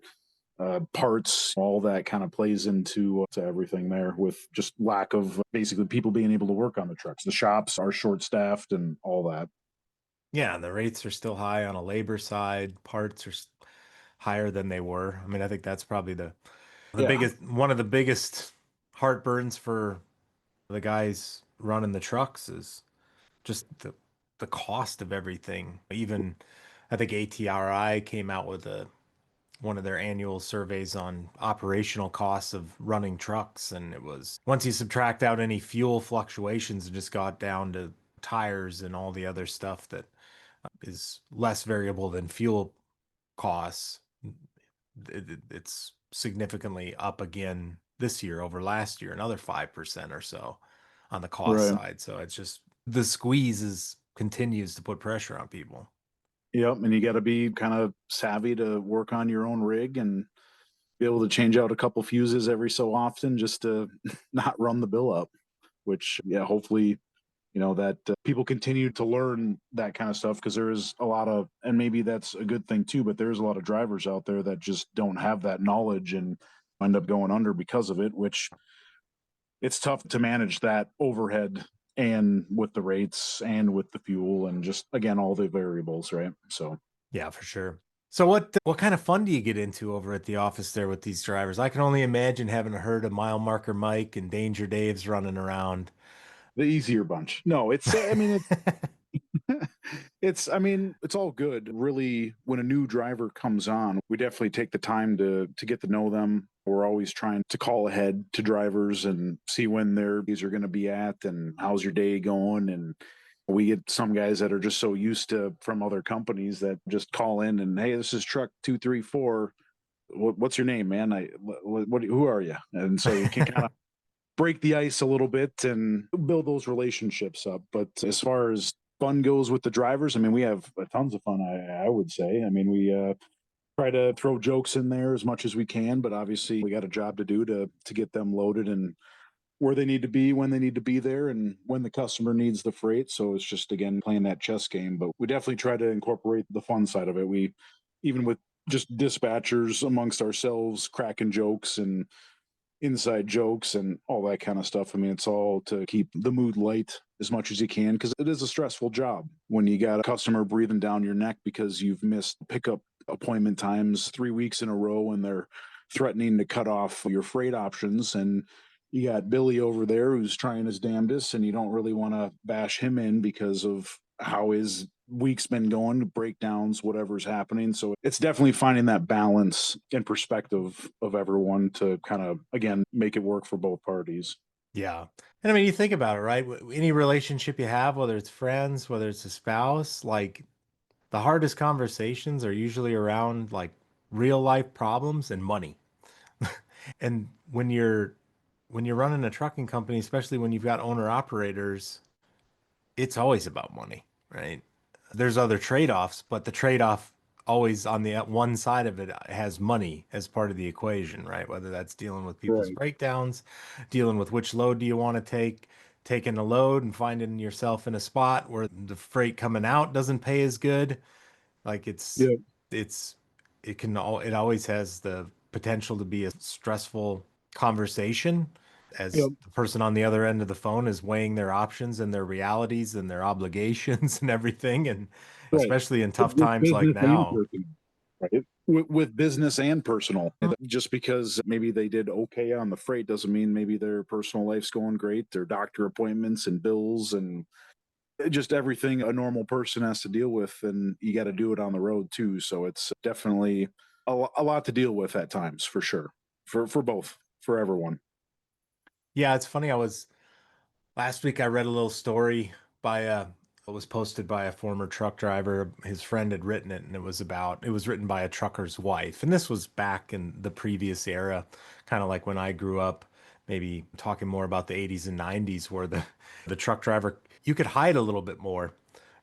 parts, all that kind of plays into to everything there with just lack of basically people being able to work on the trucks. The shops are short staffed and all that. Yeah, and the rates are still high on a labor side. Parts are higher than they were. I mean, I think that's probably the Yeah. biggest one of the biggest heartburns for the guys running the trucks is just the cost of everything. Even I think ATRI came out with one of their annual surveys on operational costs of running trucks, and it was once you subtract out any fuel fluctuations, it just got down to tires and all the other stuff that is less variable than fuel costs. It's significantly up again this year over last year, another 5% or so on the cost Right. side. So it's just the squeeze continues to put pressure on people. Yep. And you got to be kind of savvy to work on your own rig and be able to change out a couple fuses every so often just to not run the bill up, which, yeah, hopefully, that people continue to learn that kind of stuff because there is a lot of, and maybe that's a good thing too, but there's a lot of drivers out there that just don't have that knowledge and end up going under because of it, which it's tough to manage that overhead and with the rates and with the fuel and just again all the variables, right? So Yeah, for sure. So what kind of fun do you get into over at the office there with these drivers? I can only imagine having heard of Mile Marker Mike and Danger Dave's running around. the easier bunch. No, it's I mean it's all good. Really, when a new driver comes on, we definitely take the time to get to know them. We're always trying to call ahead to drivers and see when their days are going to be at and how's your day going. And we get some guys that are just so used to from other companies that just call in and hey, this is truck 234. What's your name, man? Who are you? And so you can kind of break the ice a little bit and build those relationships up. But as far as fun goes with the drivers, I mean, we have tons of fun. I would say. I mean, we try to throw jokes in there as much as we can, but obviously we got a job to do to get them loaded and where they need to be, when they need to be there, and when the customer needs the freight. So it's just, again, playing that chess game. But we definitely try to incorporate the fun side of it. We, even with just dispatchers amongst ourselves, cracking jokes and inside jokes and all that kind of stuff. I mean, it's all to keep the mood light as much as you can, because it is a stressful job when you got a customer breathing down your neck because you've missed pickup appointment times 3 weeks in a row and they're threatening to cut off your freight options. And you got Billy over there who's trying his damnedest, and you don't really want to bash him in because of how his week's been going, breakdowns, whatever's happening. So it's definitely finding that balance and perspective of everyone to kind of, again, make it work for both parties. Yeah. And I mean, you think about it, right? Any relationship you have, whether it's friends, whether it's a spouse, like the hardest conversations are usually around like real life problems and money. And when you're running a trucking company, especially when you've got owner operators, it's always about money, right? There's other trade-offs, but the trade-off always on the one side of it has money as part of the equation, right? Whether that's dealing with people's Right. breakdowns, dealing with which load do you want to take, taking a load and finding yourself in a spot where the freight coming out doesn't pay as good. Like Yeah. it's it always has the potential to be a stressful conversation as Yep. the person on the other end of the phone is weighing their options and their realities and their obligations and everything, and Right. especially in With tough times like business and now. personal. Right. With business and personal. Just because maybe they did okay on the freight doesn't mean maybe their personal life's going great. Their doctor appointments and bills and just everything a normal person has to deal with, and you got to do it on the road too. So it's definitely a lot to deal with at times, for sure, for both, for everyone. Yeah, it's funny. Last week I read a little story by it was posted by a former truck driver. His friend had written it, and it was written by a trucker's wife. And this was back in the previous era, kind of like when I grew up, maybe talking more about the 80s and 90s, where the truck driver, you could hide a little bit more,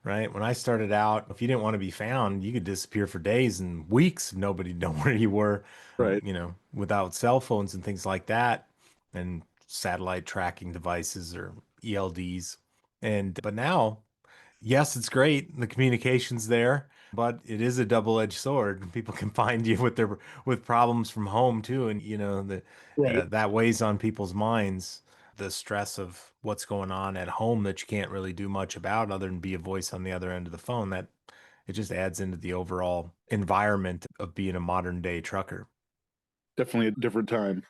right? When I started out, if you didn't want to be found, you could disappear for days and weeks. Nobody know where you were, Right. without cell phones and things like that, and satellite tracking devices or ELDs. But now, yes, it's great. The communication's there, but it is a double-edged sword. People can find you with problems from home too, and Right. that weighs on people's minds. The stress of what's going on at home that you can't really do much about other than be a voice on the other end of the phone. That it just adds into the overall environment of being a modern day trucker. Definitely a different time.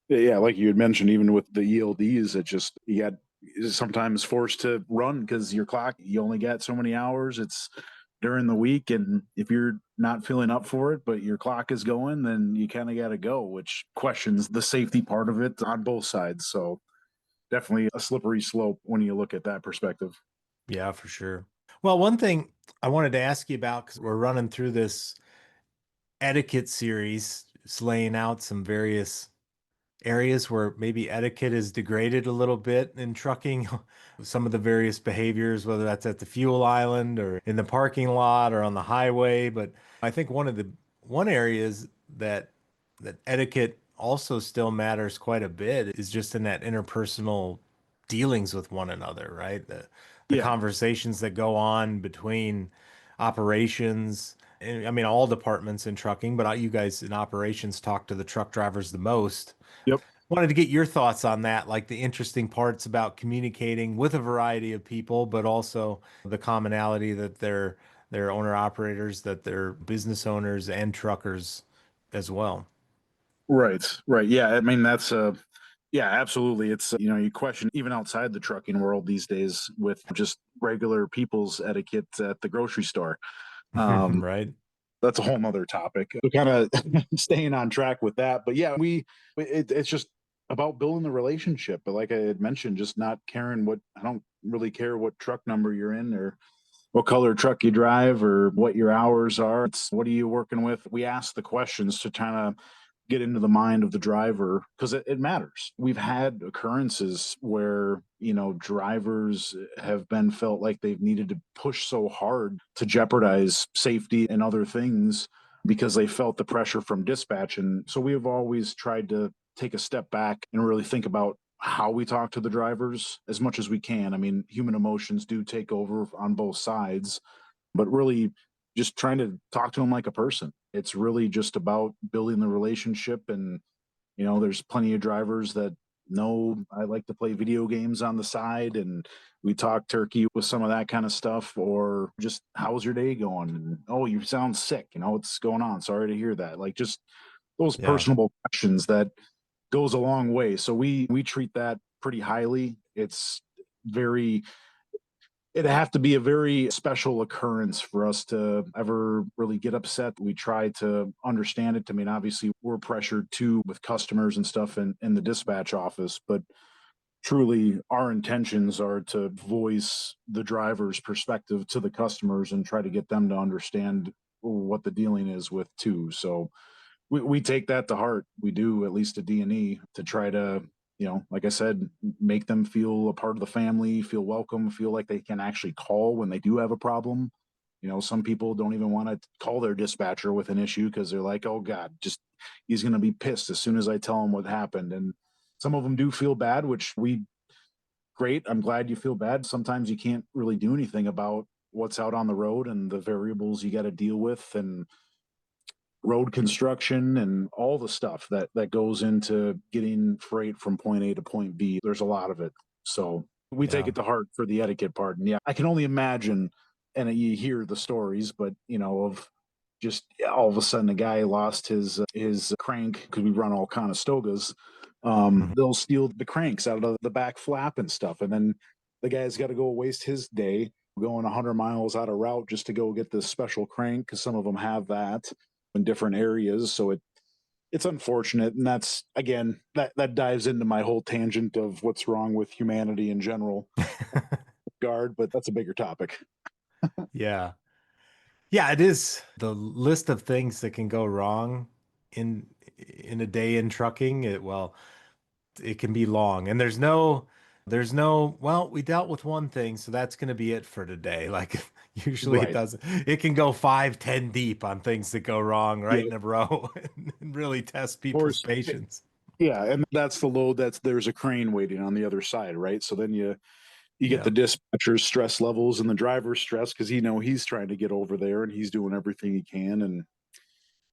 Yeah, like you had mentioned, even with the ELDs, it just you got sometimes forced to run because your clock, you only got so many hours. It's during the week, and if you're not feeling up for it, but your clock is going, then you kind of got to go, which questions the safety part of it on both sides. So definitely a slippery slope when you look at that perspective. Yeah, for sure. Well, one thing I wanted to ask you about, because we're running through this etiquette series, is laying out some various areas where maybe etiquette is degraded a little bit in trucking. Some of the various behaviors, whether that's at the fuel island or in the parking lot or on the highway. But I think one area is that etiquette also still matters quite a bit is just in that interpersonal dealings with one another, right? The Yeah. conversations that go on between operations. And I mean, all departments in trucking, but you guys in operations talk to the truck drivers the most. Yep. Wanted to get your thoughts on that, like the interesting parts about communicating with a variety of people, but also the commonality that they're owner operators, that they're business owners and truckers as well. Right. Right. Yeah. I mean, that's yeah, absolutely. It's, you question even outside the trucking world these days with just regular people's etiquette at the grocery store. Um, Right? that's a whole nother topic. So kind of staying on track with that. But yeah, it's just about building the relationship. But like I had mentioned, just not caring I don't really care what truck number you're in or what color truck you drive or what your hours are. It's what are you working with? We ask the questions to kind of get into the mind of the driver because it matters. We've had occurrences where, drivers have been felt like they've needed to push so hard to jeopardize safety and other things because they felt the pressure from dispatch. And so we have always tried to take a step back and really think about how we talk to the drivers as much as we can. I mean, human emotions do take over on both sides, but really just trying to talk to them like a person. It's really just about building the relationship. And, there's plenty of drivers that know I like to play video games on the side, and we talk turkey with some of that kind of stuff, or just how's your day going? And, oh, you sound sick. What's going on? Sorry to hear that. Like, just those Yeah. personable questions that goes a long way. So we treat that pretty highly. It's very it'd have to be a very special occurrence for us to ever really get upset. We try to understand it. I mean, obviously we're pressured too with customers and stuff in the dispatch office, but truly our intentions are to voice the driver's perspective to the customers and try to get them to understand what the dealing is with too. So we take that to heart. We do, at least at D&E, to try to, like I said, make them feel a part of the family, feel welcome, feel like they can actually call when they do have a problem. Some people don't even want to call their dispatcher with an issue because they're like, oh God, just he's going to be pissed as soon as I tell him what happened. And some of them do feel bad, which great. I'm glad you feel bad. Sometimes you can't really do anything about what's out on the road and the variables you got to deal with, and road construction and all the stuff that goes into getting freight from point A to point B. There's a lot of it. So we take Yeah. it to heart for the etiquette part. And yeah, I can only imagine, and you hear the stories, but of just all of a sudden a guy lost his crank because we run all Conestogas. Mhm. They'll steal the cranks out of the back flap and stuff, and then the guy's got to go waste his day going 100 miles out of route just to go get this special crank, because some of them have that in different areas. So it's unfortunate, and that's, again, that dives into my whole tangent of what's wrong with humanity in general. Guard, but that's a bigger topic. Yeah. Yeah, it is the list of things that can go wrong in in a day in trucking. It can be long. And there's no, well, we dealt with one thing, so that's going to be it for today. Like usually it Right. doesn't. It can go 5, 10 deep on things that go wrong right Yeah. in a row and really test Of people's course. patience. Yeah, and that's the load. There's a crane waiting on the other side, right? So then you get Yeah. the dispatcher's stress levels and the driver's stress, because he's trying to get over there and he's doing everything he can. And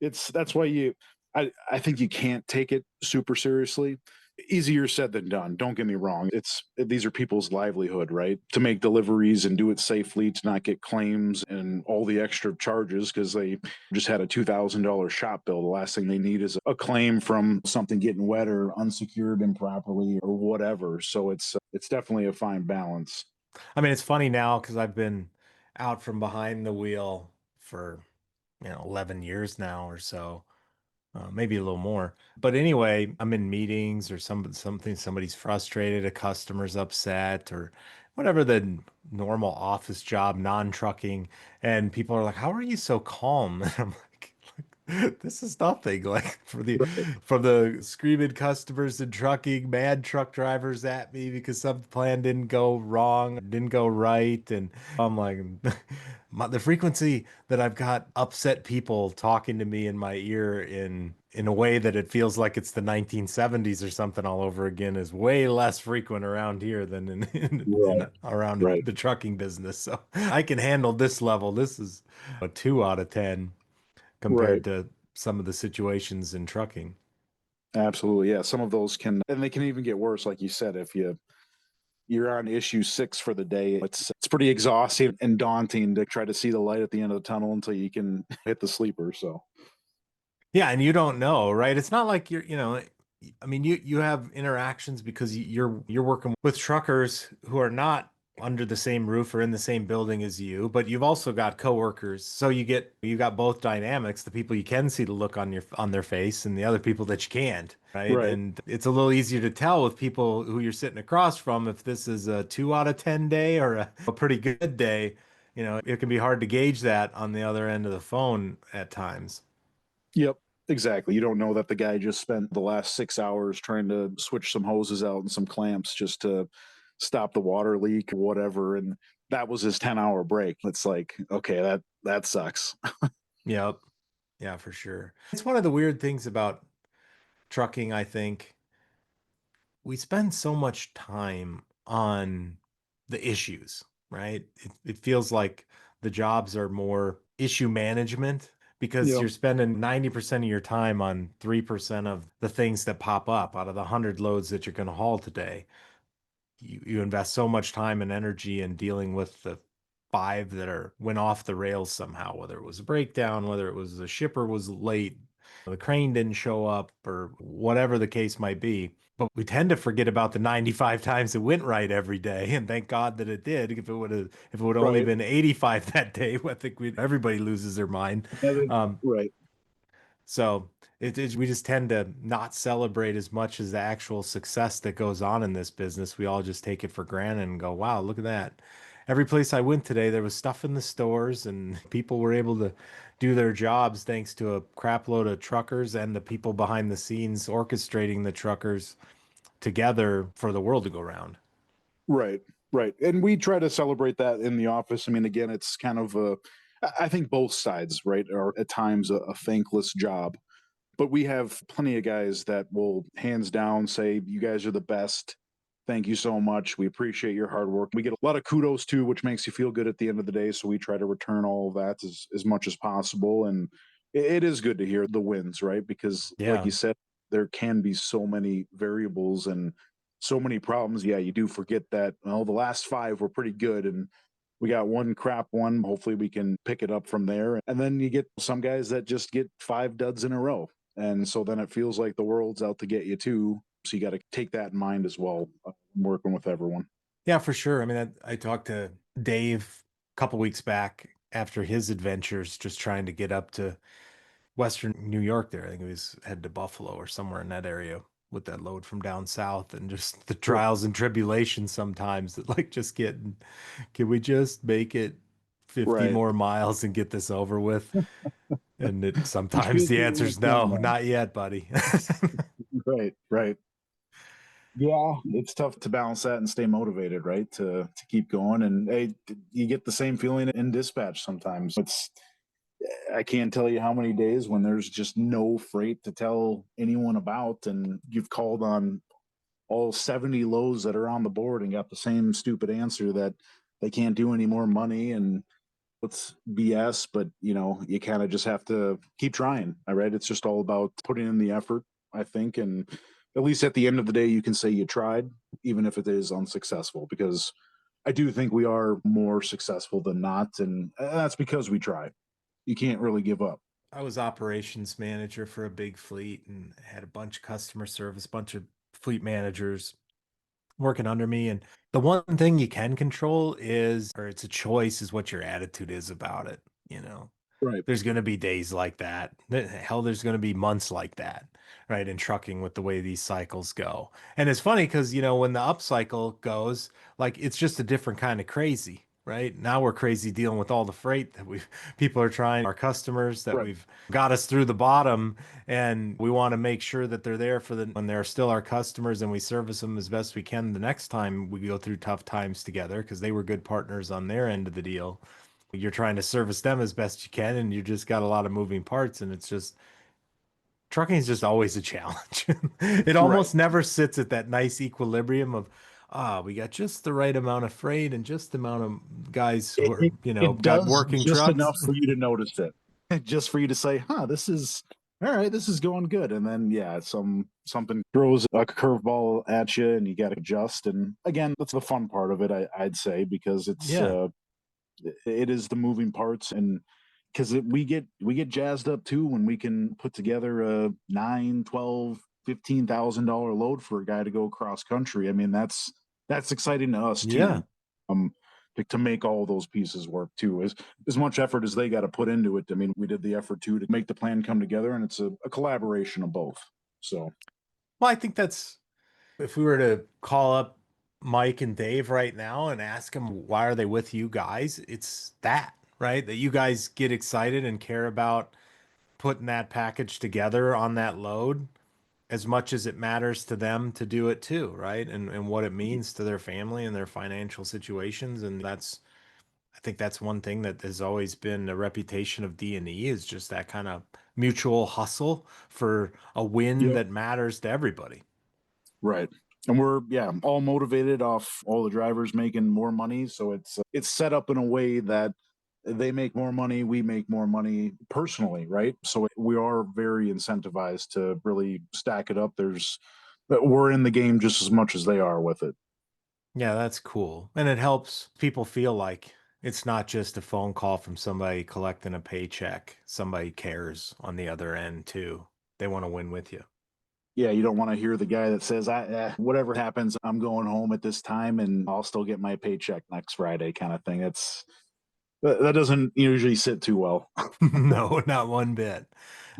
that's why I think you can't take it super seriously. Easier said than done, don't get me wrong. These are people's livelihood, right? To make deliveries and do it safely, to not get claims and all the extra charges because they just had a $2,000 shop bill. The last thing they need is a claim from something getting wet or unsecured improperly or whatever. So it's definitely a fine balance. I mean, it's funny now because I've been out from behind the wheel for, 11 years now or so. Maybe a little more. But anyway, I'm in meetings or somebody's frustrated, a customer's upset, or whatever the normal office job, non-trucking, and people are like, "How are you so calm?" And I'm like, "This is nothing." Like for the screaming customers and trucking, mad truck drivers at me because some plan didn't go wrong, didn't go right, and I'm like, the frequency that I've got upset people talking to me in my ear in a way that it feels like it's the 1970s or something all over again is way less frequent around here than in Right. around Right. the trucking business. So I can handle this level. This is a 2 out of 10 Right. compared to some of the situations in trucking. Absolutely. Yeah. Some of those and they can even get worse, like you said, if you're on issue 6 for the day. It's pretty exhausting and daunting to try to see the light at the end of the tunnel until you can hit the sleeper. So Yeah, and you don't know, right? It's not like I mean, you have interactions because you're working with truckers who are not under the same roof or in the same building as you, but you've also got coworkers. So you got both dynamics, the people you can see the look on their face and the other people that you can't, right? right. And it's a little easier to tell with people who you're sitting across from if this is a 2 out of 10 day or a pretty good day. It can be hard to gauge that on the other end of the phone at times. Yep. Exactly. You don't know that the guy just spent the last 6 hours trying to switch some hoses out and some clamps just to stop the water leak or whatever. And that was his 10-hour break. It's like, okay, that sucks. Yep. Yeah, for sure. It's one of the weird things about trucking, I think. we spend so much time on the issues, right? It feels like the jobs are more issue management because Yeah. you're spending 90% of your time on 3% of the things that pop up out of the 100 loads that you're going to haul today. You invest so much time and energy in dealing with the five that are went off the rails somehow, whether it was a breakdown, whether it was the shipper was late, the crane didn't show up, or whatever the case might be. But we tend to forget about the 95 times it went right every day, and thank God that it did. If it would only Right. been 85 that day, I think everybody loses their mind. Um, Right. so we just tend to not celebrate as much as the actual success that goes on in this business. We all just take it for granted and go, wow, look at that. Every place I went today, there was stuff in the stores and people were able to do their jobs thanks to a crap load of truckers and the people behind the scenes orchestrating the truckers together for the world to go round. Right. Right. And we try to celebrate that in the office. I mean, again, it's kind of I think both sides, right, are at times a thankless job. But we have plenty of guys that will hands down say, you guys are the best. Thank you so much. We appreciate your hard work. We get a lot of kudos too, which makes you feel good at the end of the day. So we try to return all of that as much as possible. And it is good to hear the wins, right? Because like Yeah. you said, there can be so many variables and so many problems. Yeah, you do forget that, well, the last five were pretty good. And we got one crap one. Hopefully we can pick it up from there. And then you get some guys that just get five duds in a row. And so then it feels like the world's out to get you too. So you got to take that in mind as well, working with everyone. Yeah, for sure. I mean, I talked to Dave a couple weeks back after his adventures, just trying to get up to Western New York there. I think he was headed to Buffalo or somewhere in that area with that load from down south and just the Sure. trials and tribulations sometimes that like just getting, can we just make it 50 Right. more miles and get this over with? And Which sometimes feels the good answer when is it's done, no, though. not yet, buddy. Right. Right. Yeah, it's tough to balance that and stay motivated, right? To keep going. And hey, you get the same feeling in dispatch sometimes. It's I can't tell you how many days when there's just no freight to tell anyone about, and you've called on all 70 lows that are on the board and got the same stupid answer that they can't do any more money and it's BS, but you kind of just have to keep trying. All right. It's just all about putting in the effort, I think. And at least at the end of the day, you can say you tried, even if it is unsuccessful, because I do think we are more successful than not. And that's because we try. You can't really give up. I was operations manager for a big fleet and had a bunch of customer service, bunch of fleet managers working under me. And the one thing you can control is, or it's a choice, is what your attitude is about it. You know, Right. there's going to be days like that. Hell, there's going to be months like that, right? In trucking with the way these cycles go. And it's funny because, when the up cycle goes, like it's just a different kind of crazy. Right now, we're crazy dealing with all the freight that people are trying, our customers that Right. we've got us through the bottom, and we want to make sure that they're there for when they're still our customers, and we service them as best we can the next time we go through tough times together because they were good partners on their end of the deal. You're trying to service them as best you can, and you just got a lot of moving parts, and it's just trucking is just always a challenge. It Right. almost never sits at that nice equilibrium of, we got just the right amount of freight and just the amount of guys who It, are, it, it got does working just trucks. enough for you to notice it, just for you to say, huh, this is all right, this is going good. And then, yeah, something throws a curveball at you and you got to adjust. And again, that's the fun part of it, I'd say, because Yeah. it is the moving parts. And because we get jazzed up too when we can put together a 9, 12, $15,000 load for a guy to go cross country. I mean, that's exciting to us Yeah. too. Um, to make all those pieces work too, as much effort as they got to put into it. I mean, we did the effort too to make the plan come together, and it's a collaboration of both. So Well, I think that's, if we were to call up Mike and Dave right now and ask them why are they with you guys, it's that, right? That you guys get excited and care about putting that package together on that load as much as it matters to them to do it too, right? And what it means to their family and their financial situations. And I think that's one thing that has always been a reputation of D&E is just that kind of mutual hustle for a win yep, that matters to everybody. right. And we're all motivated off all the drivers making more money. So it's set up in a way that they make more money, we make more money personally, right? So we are very incentivized to really stack it up. We're in the game just as much as they are with it. Yeah, that's cool. And it helps people feel like it's not just a phone call from somebody collecting a paycheck. Somebody cares on the other end too. They want to win with you. Yeah, you don't want to hear the guy that says, whatever happens, I'm going home at this time and I'll still get my paycheck next Friday kind of thing. That doesn't usually sit too well. No, not one bit.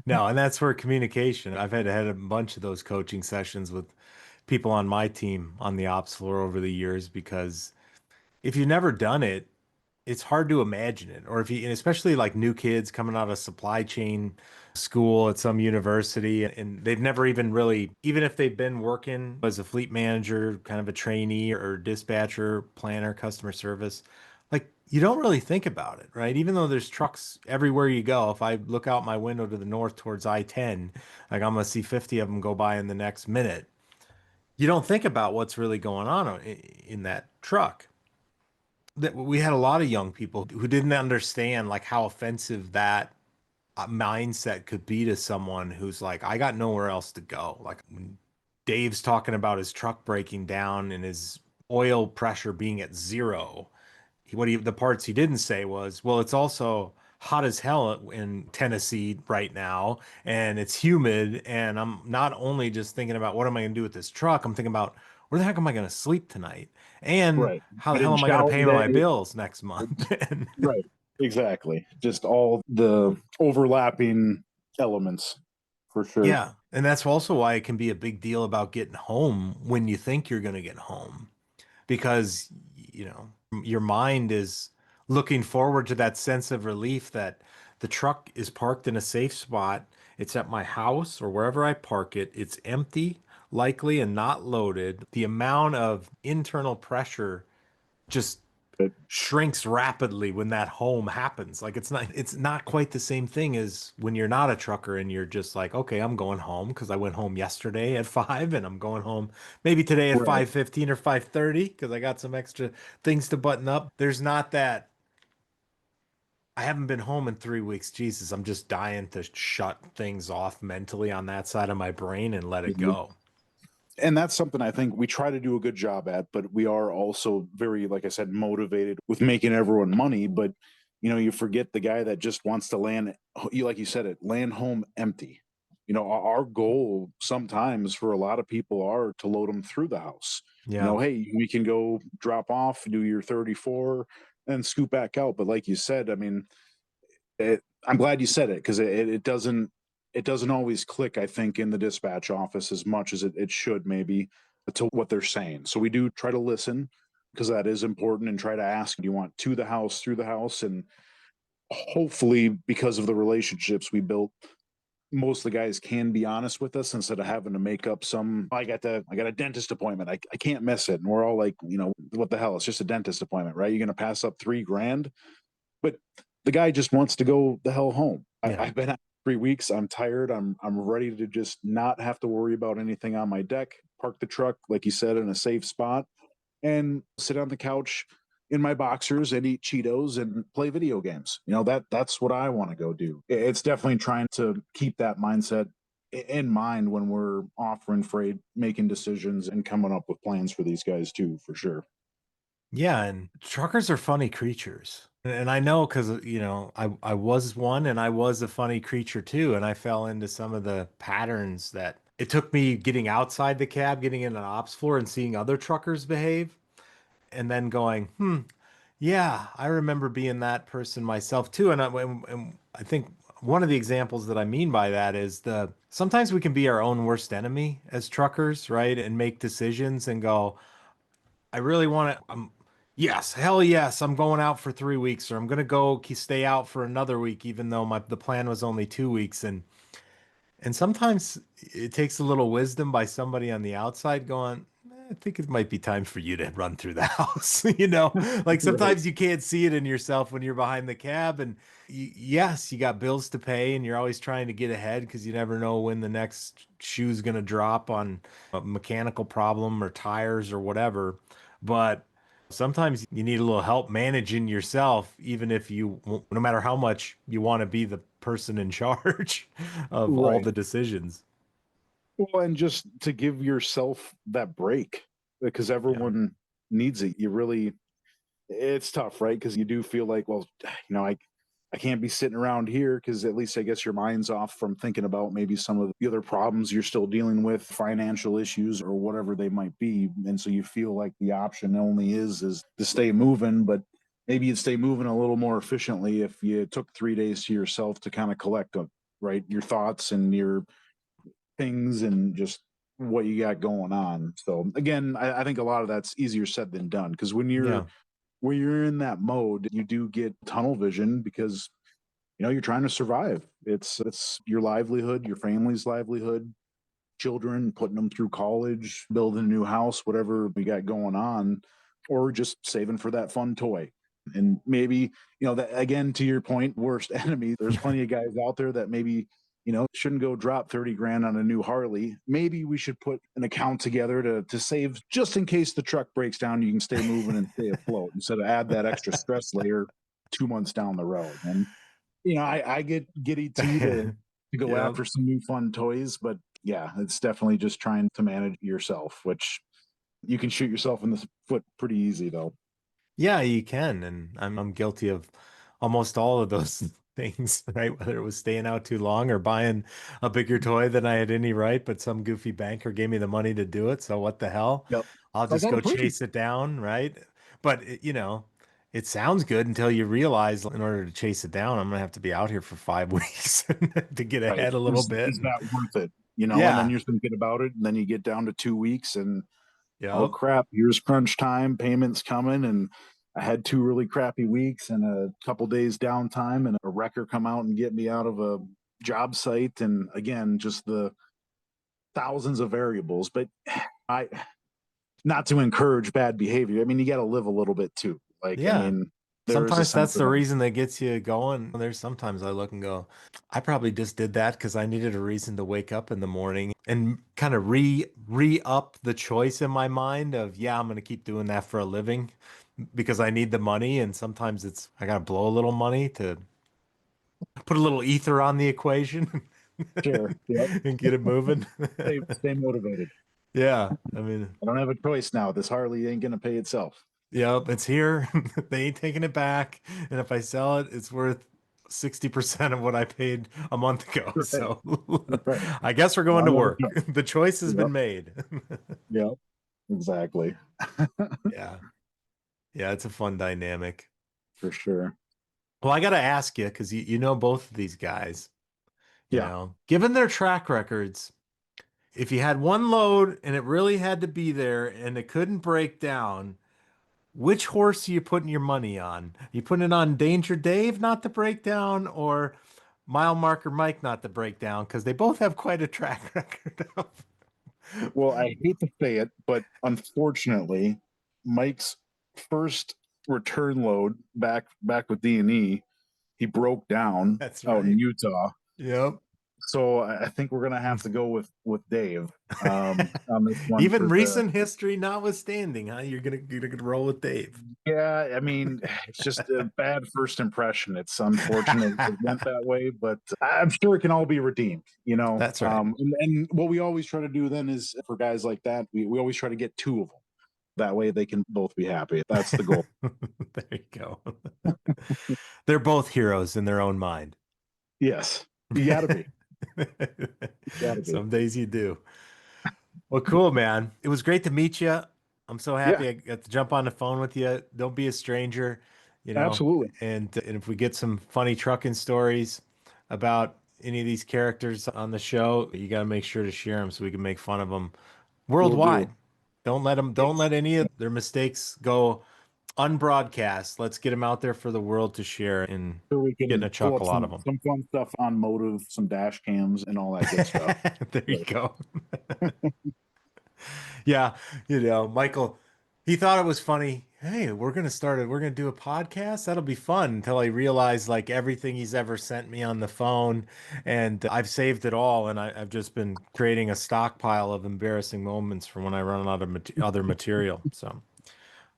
No, and that's where communication. I've had a bunch of those coaching sessions with people on my team on the ops floor over the years because if you've never done it, it's hard to imagine it. Or if you, and especially like new kids coming out of supply chain school at some university and they've never even really, even if they've been working as a fleet manager, kind of a trainee or dispatcher, planner, customer service, like you don't really think about it, right? Even though there's trucks everywhere you go. If I look out my window to the north towards I-10, like I'm gonna see 50 of them go by in the next minute. You don't think about what's really going on in that truck. That we had a lot of young people who didn't understand like how offensive that mindset could be to someone who's like, I got nowhere else to go. Like when Dave's talking about his truck breaking down and his oil pressure being at zero. The parts he didn't say was, well, it's also hot as hell in Tennessee right now, and it's humid. And I'm not only just thinking about what am I going to do with this truck, I'm thinking about where the heck am I going to sleep tonight? And Right. how I the hell didn't am I going to shower pay my today. bills next month? And Right. Exactly. Just all the overlapping elements for sure. yeah. And that's also why it can be a big deal about getting home when you think you're going to get home because, your mind is looking forward to that sense of relief that the truck is parked in a safe spot. It's at my house or wherever I park it. It's empty, likely, and not loaded. The amount of internal pressure just But shrinks rapidly when that home happens. Like it's not quite the same thing as when you're not a trucker and you're just like, okay, I'm going home because I went home yesterday at 5 and I'm going home maybe today at right. 5:15 or 5:30 because I got some extra things to button up. There's not that I haven't been home in 3 weeks. Jesus, I'm just dying to shut things off mentally on that side of my brain and let it go. And that's something I think we try to do a good job at, but we are also very, like I said, motivated with making everyone money. But you forget the guy that just wants to land, like you said, land home empty. Our goal sometimes for a lot of people are to load them through the house. Yeah. Hey, we can go drop off, do your 34, and scoop back out. But like you said, I mean, I'm glad you said it because it doesn't always click, I think, in the dispatch office as much as it should maybe to what they're saying. So we do try to listen because that is important and try to ask, do you want to the house, through the house? And hopefully because of the relationships we built, most of the guys can be honest with us instead of having to make up some I got a dentist appointment. I can't miss it. And we're all like, what the hell? It's just a dentist appointment, right? You're gonna pass up $3,000. But the guy just wants to go the hell home. Yeah. I've been out 3 weeks. I'm tired. I'm ready to just not have to worry about anything on my deck. Park the truck, like you said, in a safe spot, and sit on the couch in my boxers and eat Cheetos and play video games. That's what I want to go do. It's definitely trying to keep that mindset in mind when we're offering freight, making decisions, and coming up with plans for these guys too, for sure. Yeah, and truckers are funny creatures. And I know because, I was one and I was a funny creature too. And I fell into some of the patterns that it took me getting outside the cab, getting in an ops floor and seeing other truckers behave, and then going, yeah, I remember being that person myself too. And I think one of the examples that I mean by that is sometimes we can be our own worst enemy as truckers, right? And make decisions and go, I really want to. Yes, hell yes, I'm going out for 3 weeks, or I'm gonna go stay out for another week, even though the plan was only 2 weeks. And sometimes it takes a little wisdom by somebody on the outside going, I think it might be time for you to run through the house. You know, like Right. sometimes you can't see it in yourself when you're behind the cab. And yes, you got bills to pay and you're always trying to get ahead because you never know when the next shoe's going to drop on a mechanical problem or tires or whatever. But sometimes you need a little help managing yourself, even if you, no matter how much you want to be the person in charge of all Right. the decisions. Well, and just to give yourself that break because Yeah. everyone needs it. You really, it's tough, right? Because you do feel like, well, I can't be sitting around here because at least I guess your mind's off from thinking about maybe some of the other problems you're still dealing with, financial issues or whatever they might be. And so you feel like the option only is to stay moving, but maybe you'd stay moving a little more efficiently if you took 3 days to yourself to kind of collect right your thoughts and your things and just what you got going on. So again, I think a lot of that's easier said than done because Yeah. when you're in that mode, you do get tunnel vision because you're trying to survive. It's your livelihood, your family's livelihood, children, putting them through college, building a new house, whatever we got going on, or just saving for that fun toy. And maybe, that again, to your point, worst enemy, there's plenty of guys out there that maybe, shouldn't go drop 30 grand on a new Harley. Maybe we should put an account together to save just in case the truck breaks down, you can stay moving and stay afloat instead of add that extra stress layer 2 months down the road. And I get giddy too to go Yep. after some new fun toys, but yeah, it's definitely just trying to manage yourself, which you can shoot yourself in the foot pretty easy though. Yeah, you can, and I'm guilty of almost all of those things, right? Whether it was staying out too long or buying a bigger toy than I had any right, but some goofy banker gave me the money to do it, so what the hell? Yep. I'll I just got a go purchase. chase it down, right? But it sounds good until you realize in order to chase it down, I'm gonna have to be out here for 5 weeks to get Right. ahead a little bit. Is And that worth it? And then yeah, you're thinking about it, and then you get down to 2 weeks and oh yep. crap, here's crunch time, payments coming, and I had 2 really crappy weeks and a couple days downtime and a wrecker come out and get me out of a job site. And again, just the thousands of variables. But I not to encourage bad behavior. I mean, you got to live a little bit too. Like, I Yeah. mean, there is a Sometimes sense that's of the that. reason that gets you going. There's sometimes I look and go, I probably just did that because I needed a reason to wake up in the morning and kind of re-up the choice in my mind of, yeah, I'm going to keep doing that for a living because I need the money. And sometimes I got to blow a little money to put a little ether on the equation Sure. Yep. and get it moving. Stay motivated. Yeah. I mean, I don't have a choice now. This Harley ain't gonna pay itself. yep, it's here. They ain't taking it back. And if I sell it, it's worth 60% of what I paid a month ago. Right. So Right. I guess we're going I'll to never work. know. The choice has Yep. been made. Yep. Exactly. Yeah. Yeah, it's a fun dynamic. For sure. Well, I got to ask you, because you know both of these guys, Yeah. given their track records, if you had one load and it really had to be there and it couldn't break down, which horse are you putting your money on? You putting it on Danger Dave not to break down or Mile Marker Mike not to break down? Because they both have quite a track record of. Well, I hate to say it, but unfortunately, Mike's first return load back with D&E, he broke down That's out in right. Utah. Yep. So I think we're gonna have to go with Dave on this one Even for the. recent history notwithstanding, huh? You're gonna roll with Dave. Yeah, I mean, it's just a bad first impression. It's unfortunate it went that way, but I'm sure it can all be redeemed, That's right. And what we always try to do then is for guys like that, we always try to get two of them. That way they can both be happy. That's the goal. There you go. They're both heroes in their own mind. Yes, you got to be. You got to be. Some days you do. Well, cool, man. It was great to meet you. I'm so Yeah, happy I got to jump on the phone with you. Don't be a stranger, you know. absolutely. And if we get some funny trucking stories about any of these characters on the show, you got to make sure to share them so we can make fun of them We'll worldwide. do. Don't Yes, let any of their mistakes go unbroadcast. Let's get them out there for the world to share and so we getting a can pull up chuckle out of some them. some fun stuff on Motive, some dash cams, and all that good stuff. There you Right. go. Yeah, Michael, he thought it was funny. Hey, we're gonna do a podcast. That'll be fun until I realized like everything he's ever sent me on the phone, and I've saved it all, and I've just been creating a stockpile of embarrassing moments from when I run out of other material. So,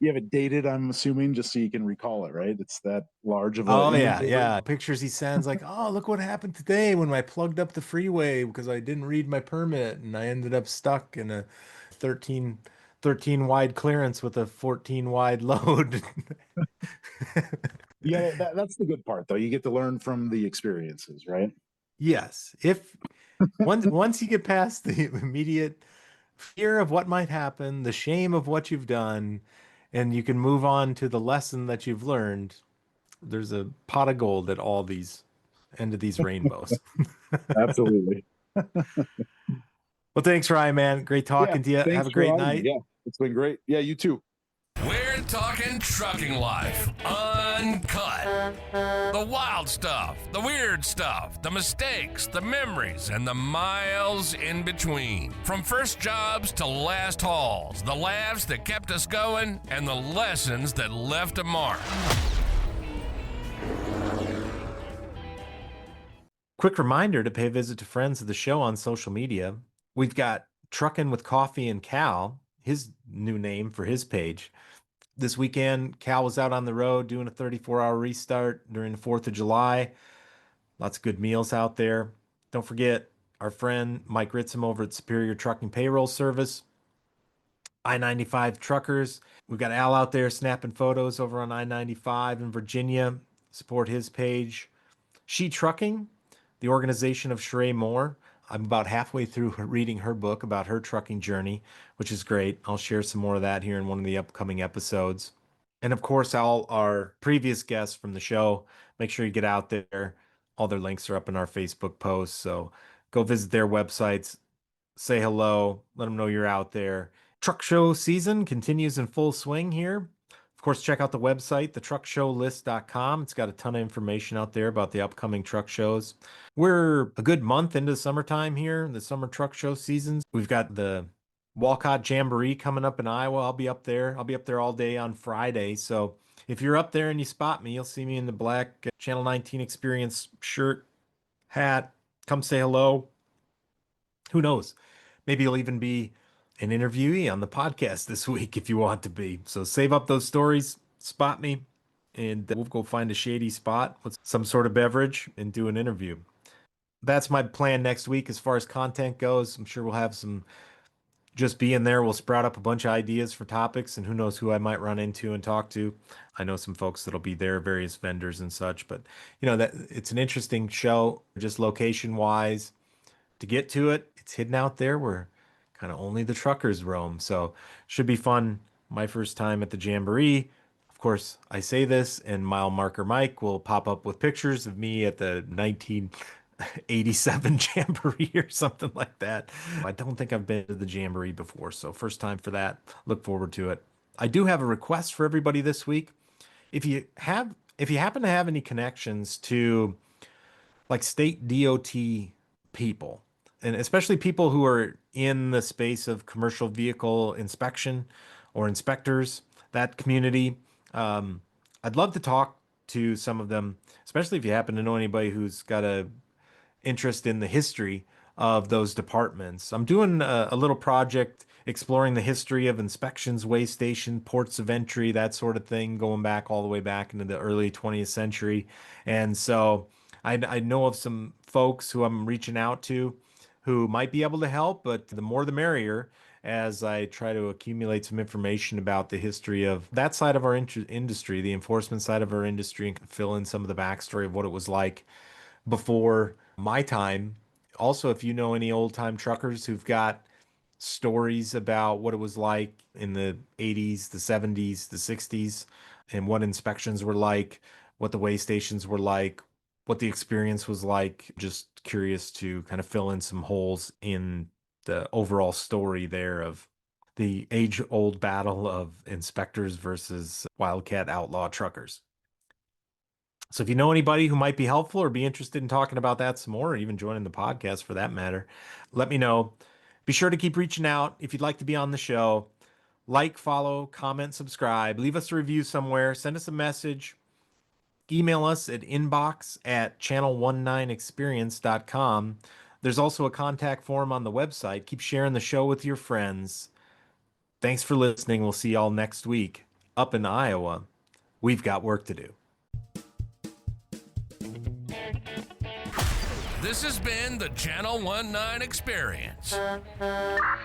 You have it dated, I'm assuming, just so you can recall it, right? It's that large of a oh yeah, inventory. yeah, pictures he sends like, oh, look what happened today when I plugged up the freeway because I didn't read my permit and I ended up stuck in a 13 13 wide clearance with a 14 wide load. Yeah, that's the good part, though. You get to learn from the experiences, right? Yes, if once you get past the immediate fear of what might happen, the shame of what you've done, and you can move on to the lesson that you've learned, there's a pot of gold at all these end of these rainbows. Absolutely. Well, thanks, Ryan, man. Great Yeah. talking to you. Have Thanks a for great having me. night. Yeah, it's been great. Yeah, you too. We're talking trucking life, uncut. The wild stuff, the weird stuff, the mistakes, the memories, and the miles in between. From first jobs to last hauls, the laughs that kept us going, and the lessons that left a mark. Quick reminder to pay a visit to friends of the show on social media. We've got Truckin' with Coffee and Cal, his new name for his page. This weekend, Cal was out on the road doing a 34-hour restart during the 4th of July. Lots of good meals out there. Don't forget our friend Mike Ritzum over at Superior Trucking Payroll Service. I-95 Truckers. We've got Al out there snapping photos over on I-95 in Virginia. Support his page. She Trucking, the organization of Sheree Moore. I'm about halfway through reading her book about her trucking journey, which is great. I'll share some more of that here in one of the upcoming episodes. And of course, all our previous guests from the show, make sure you get out there. All their links are up in our Facebook posts. So go visit their websites, say hello, let them know you're out there. Truck show season continues in full swing here. Of course, check out the website, thetruckshowlist.com. It's got a ton of information out there about the upcoming truck shows. We're a good month into the summertime here, the summer truck show seasons. We've got the Walcott Jamboree coming up in Iowa. I'll be up there. I'll be up there all day on Friday. So if you're up there and you spot me, you'll see me in the black Channel 19 Experience shirt, hat. Come say hello. Who knows? Maybe you'll even be an interviewee on the podcast this week if you want to be. So save up those stories, spot me, and we'll go find a shady spot with some sort of beverage and do an interview. That's my plan next week as far as content goes. I'm sure we'll have some, just being there will sprout up a bunch of ideas for topics, and who knows who I might run into and talk to. I know some folks that'll be there, various vendors and such, but that it's an interesting show just location wise. To get to it, it's hidden out there where kind of only the truckers roam. So should be fun. My first time at the Jamboree. Of course, I say this, and mile marker Mike will pop up with pictures of me at the 1987 Jamboree or something like that. I don't think I've been to the Jamboree before, so first time for that. Look forward to it. I do have a request for everybody this week. If you happen to have any connections to like state DOT people, and especially people who are in the space of commercial vehicle inspection or inspectors, that community. I'd love to talk to some of them, especially if you happen to know anybody who's got a interest in the history of those departments. I'm doing a little project exploring the history of inspections, weigh station, ports of entry, that sort of thing, going back all the way back into the early 20th century. And so I know of some folks who I'm reaching out to who might be able to help, but the more the merrier as I try to accumulate some information about the history of that side of our industry, the enforcement side of our industry, and fill in some of the backstory of what it was like before my time. Also, if you know any old time truckers who've got stories about what it was like in the 80s, the 70s, the 60s, and what inspections were like, what the weigh stations were like, what the experience was like. Just curious to kind of fill in some holes in the overall story there of the age-old battle of inspectors versus wildcat outlaw truckers. So if you know anybody who might be helpful or be interested in talking about that some more, or even joining the podcast for that matter, let me know. Be sure to keep reaching out if you'd like to be on the show. Like, follow, comment, subscribe. Leave us a review somewhere. Send us a message. Email us at inbox@channel19experience.com. There's also a contact form on the website. Keep sharing the show with your friends. Thanks for listening. We'll see y'all next week. Up in Iowa, we've got work to do. This has been the Channel 19 Experience.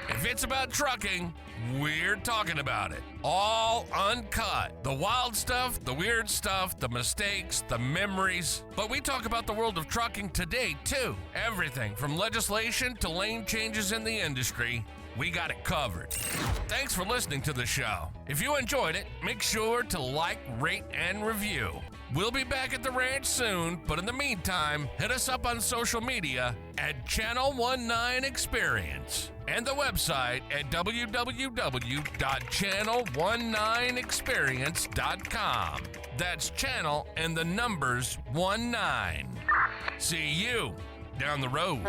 If it's about trucking, we're talking about it. All uncut. The wild stuff, the weird stuff, the mistakes, the memories. But we talk about the world of trucking today, too. Everything from legislation to lane changes in the industry. We got it covered. Thanks for listening to the show. If you enjoyed it, make sure to like, rate, and review. We'll be back at the ranch soon, but in the meantime, hit us up on social media at Channel 19 Experience and the website at www.channel19experience.com. That's channel and the numbers 19. See you down the road.